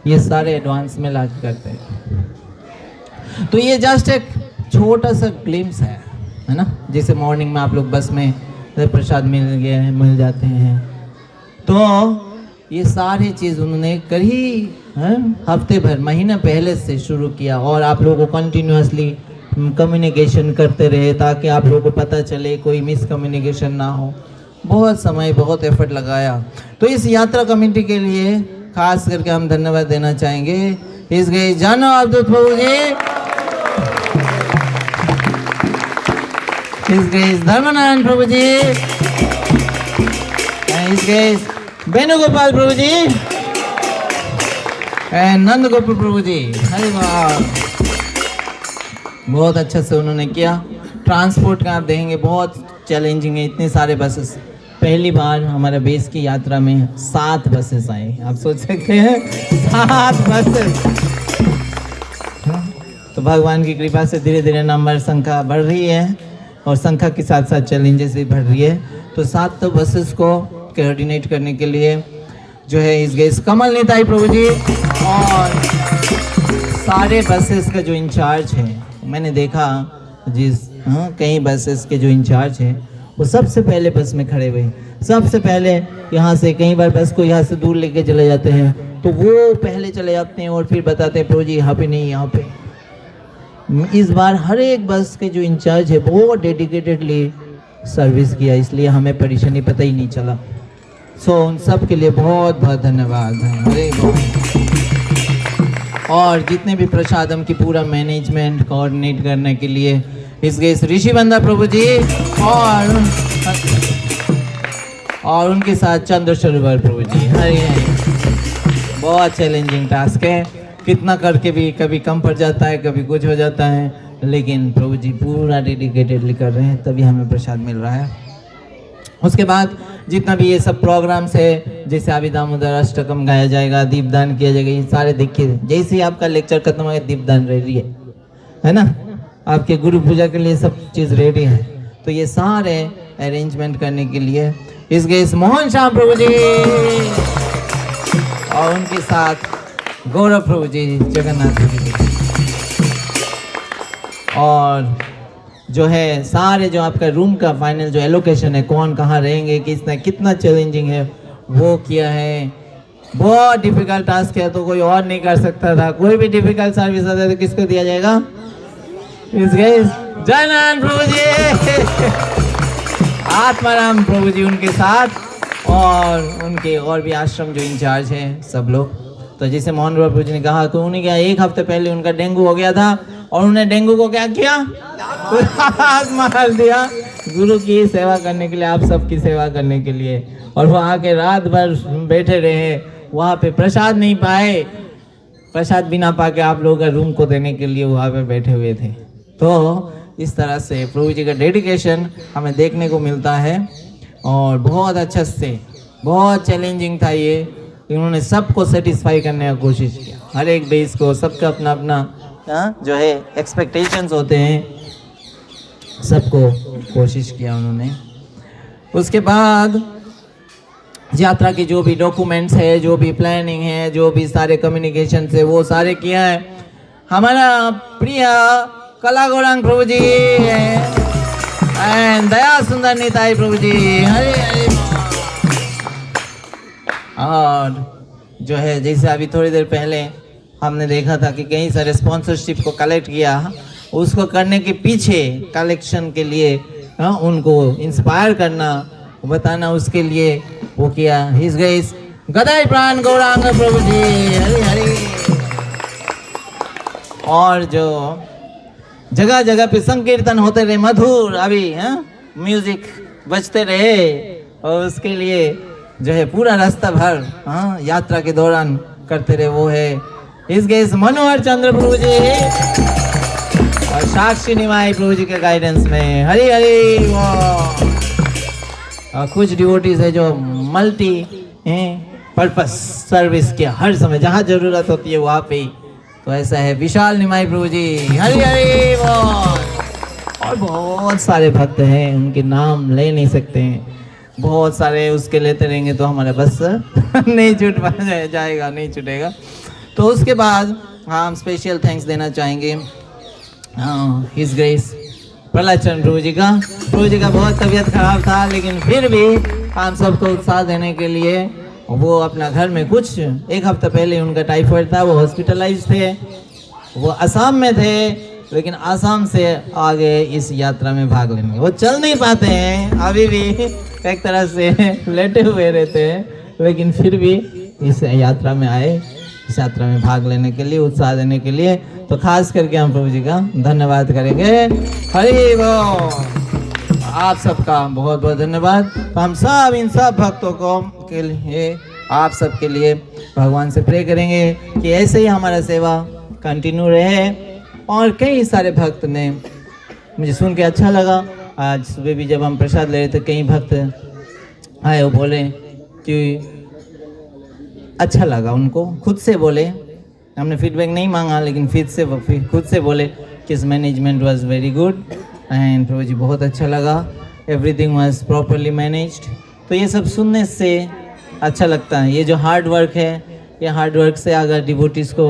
ये सारे एडवांस में ला करते हैं। तो ये जस्ट एक छोटा सा ग्लिम्स है ना। जैसे मॉर्निंग में आप लोग बस में प्रसाद मिल जाते हैं, तो ये सारी चीज़ उन्होंने करी हफ्ते भर, महीना पहले से शुरू किया, और आप लोगों को कंटिन्यूसली कम्युनिकेशन करते रहे ताकि आप लोगों को पता चले, कोई मिस कम्युनिकेशन ना हो। बहुत समय, बहुत एफर्ट लगाया। तो इस यात्रा कमेटी के लिए खास करके हम धन्यवाद देना चाहेंगे। इस गए जानो अवधूत प्रभु जी, इस गए धर्मनारायण प्रभु जी, इस गए वेणुगोपाल प्रभु जी, नंद गोपाल प्रभु जी। अरे वाह, बहुत अच्छा से उन्होंने किया। ट्रांसपोर्ट का आप देखेंगे बहुत चैलेंजिंग है, इतने सारे बसेस। पहली बार हमारे बेस की यात्रा में 7 बसेस आए, आप सोच सकते हैं 7 बसेस। तो भगवान की कृपा से धीरे धीरे नंबर संख्या बढ़ रही है, और संख्या के साथ साथ चैलेंजेस भी बढ़ रही है। तो 7 तो बसेस को कोऑर्डिनेट करने के लिए जो है इस गए कमल निताई प्रभु जी, और सारे बसेस का जो इंचार्ज है, मैंने देखा कई बसेस के जो इंचार्ज हैं वो सबसे पहले बस में खड़े हुए, सबसे पहले यहाँ से, कई बार बस को यहाँ से दूर लेके चले जाते हैं तो वो पहले चले जाते हैं और फिर बताते हैं प्रभु जी यहाँ पे नहीं, यहाँ पे। इस बार हर एक बस के जो इंचार्ज है बहुत डेडिकेटेडली सर्विस किया, इसलिए हमें परेशानी पता ही नहीं चला। सो उन सब के लिए बहुत बहुत धन्यवाद है। अरे और जितने भी प्रसादम की पूरा मैनेजमेंट कोऑर्डिनेट करने के लिए इसके ऋषि बंदा प्रभु जी और उनके साथ चंद्रशेखर प्रभु जी। अरे बहुत चैलेंजिंग टास्क है, कितना करके भी कभी कम पड़ जाता है, कभी कुछ हो जाता है, लेकिन प्रभु जी पूरा डेडिकेटेडली कर रहे हैं, तभी हमें प्रसाद मिल रहा है। उसके बाद जितना भी ये सब प्रोग्राम्स है, जैसे अभी दामोदर अष्टकम गाया जाएगा, दीपदान किया जाएगा, ये सारे देखिए। जैसे ही आपका लेक्चर खत्म होगा दीपदान रेडी है ना, आपके गुरु पूजा के लिए सब चीज़ रेडी है। तो ये सारे अरेंजमेंट करने के लिए इस मोहन श्याम प्रभु जी और उनके साथ गौरव प्रभु जी, जगन्नाथ जी, और जो है सारे जो आपका रूम का फाइनल जो एलोकेशन है, कौन कहाँ रहेंगे, कितना चैलेंजिंग है वो किया है। बहुत डिफिकल्ट टास्क है, तो कोई और नहीं कर सकता था। कोई भी डिफिकल्ट सर्विस आता है तो किसको दिया जाएगा? जयनारायण प्रभु जी, आत्माराम प्रभु जी उनके साथ, और उनके और भी आश्रम जो इंचार्ज हैं सब लोग। तो जैसे मोहन प्रभु जी ने कहा, तो उन्हें क्या 1 हफ्ते पहले उनका डेंगू हो गया था, और उन्होंने डेंगू को क्या किया? मार दिया गुरु की सेवा करने के लिए, आप सबकी सेवा करने के लिए। और वो आके रात भर बैठे रहे वहाँ पे, प्रसाद नहीं पाए, प्रसाद बिना पाके आप लोगों का रूम को देने के लिए वहाँ पे बैठे हुए थे। तो इस तरह से प्रभु जी का डेडिकेशन हमें देखने को मिलता है, और बहुत अच्छा से, बहुत चैलेंजिंग था ये। इन्होंने सबको सेटिस्फाई करने का कोशिश किया, हर एक बेस को, सबका अपना अपना जो है एक्सपेक्टेशंस होते हैं, सबको कोशिश किया उन्होंने। उसके बाद यात्रा की जो भी डॉक्यूमेंट्स है, जो भी प्लानिंग है, जो भी सारे कम्युनिकेशन है, वो सारे किया है हमारा प्रिय कला गौरांग प्रभु जी एंड दया सुंदर निताई प्रभु जी, हरे हरे। और जो है जैसे अभी थोड़ी देर पहले हमने देखा था कि कई सारे स्पॉन्सरशिप को कलेक्ट किया, उसको करने के पीछे कलेक्शन के लिए उनको इंस्पायर करना, बताना, उसके लिए वो किया। हिज ग्रेस गदाई प्राण गौरांग प्रभु जी, हरि हरि। और जो जगह जगह पे संकीर्तन होते रहे मधुर, अभी म्यूजिक बजते रहे, और उसके लिए जो है पूरा रास्ता भर यात्रा के दौरान करते रहे, वो है इस गेस मनोहर चंद्र प्रभु जी और साक्षी निमाई प्रभु जी के गाइडेंस में, हरी हरी। कुछ डिवोटीज है जो मल्टी पर्पस सर्विस के हर समय जहाँ जरूरत होती है वहाँ पे, तो ऐसा है विशाल निमाई प्रभु जी, हरी हरी। और बहुत सारे भक्त हैं, उनके नाम ले नहीं सकते हैं, बहुत सारे, उसके लेते रहेंगे तो हमारा बस नहीं छूट जाएगा, नहीं छूटेगा। तो उसके बाद हम स्पेशल थैंक्स देना चाहेंगे हिज ग्रेस प्रहलाद चरण प्रभु जी का। प्रभु जी का बहुत तबीयत खराब था, लेकिन फिर भी हम सबको उत्साह देने के लिए वो अपना घर में, कुछ 1 हफ्ता पहले उनका टाइफाइड था, वो हॉस्पिटलाइज थे, वो असम में थे, लेकिन असम से आगे इस यात्रा में भाग लेंगे। वो चल नहीं पाते हैं, अभी भी एक तरह से लेटे हुए रहते हैं, लेकिन फिर भी इस यात्रा में आए, इस यात्रा में भाग लेने के लिए, उत्साह देने के लिए। तो खास करके हम प्रभु जी का धन्यवाद करेंगे। हरि बोल। आप सबका बहुत बहुत धन्यवाद। तो हम सब इन सब भक्तों को के लिए, आप सबके लिए भगवान से प्रे करेंगे कि ऐसे ही हमारा सेवा कंटिन्यू रहे। और कई सारे भक्त ने, मुझे सुन के अच्छा लगा, आज सुबह भी जब हम प्रसाद ले रहे थे कई भक्त आए, वो बोले कि अच्छा लगा उनको, खुद से बोले, हमने फीडबैक नहीं मांगा, लेकिन खुद से बोले कि management was very good and Prabhu ji बहुत अच्छा लगा, एवरीथिंग वाज प्रॉपरली मैनेज्ड। तो ये सब सुनने से अच्छा लगता है। ये जो हार्ड वर्क है, ये हार्ड वर्क से अगर डिवोटीज़ को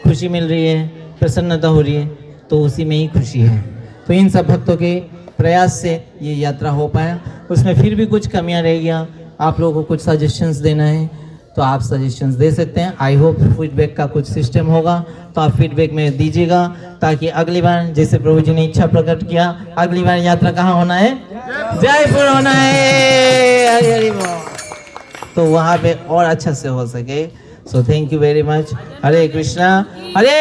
खुशी मिल रही है, प्रसन्नता हो रही है, तो उसी में ही खुशी है। तो इन सब भक्तों के प्रयास से ये यात्रा हो पाया। उसमें फिर भी कुछ कमियां रह गया, आप लोगों को कुछ सजेशंस देना है तो आप सजेशंस दे सकते हैं। आई होप फीडबैक का कुछ सिस्टम होगा, तो आप फीडबैक में दीजिएगा, ताकि अगली बार, जैसे प्रभु जी ने इच्छा प्रकट किया, अगली बार यात्रा कहाँ होना है? जयपुर होना है, हरि हरि बोल, तो वहाँ पे और अच्छा से हो सके। So thank you very much. Hare Krishna Hare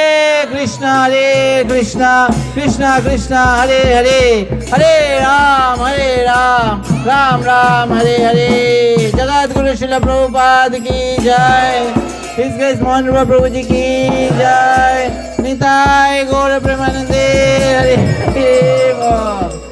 Krishna Hare Krishna Krishna Krishna Hare Hare, Hare Ram Ram Ram Hare Hare. जगत गुरु श्रील प्रभुपाद की जय। हिज ग्रेस मोहन प्रभु जी की जय। निताय गौर प्रेमानंदे, हरे हरे।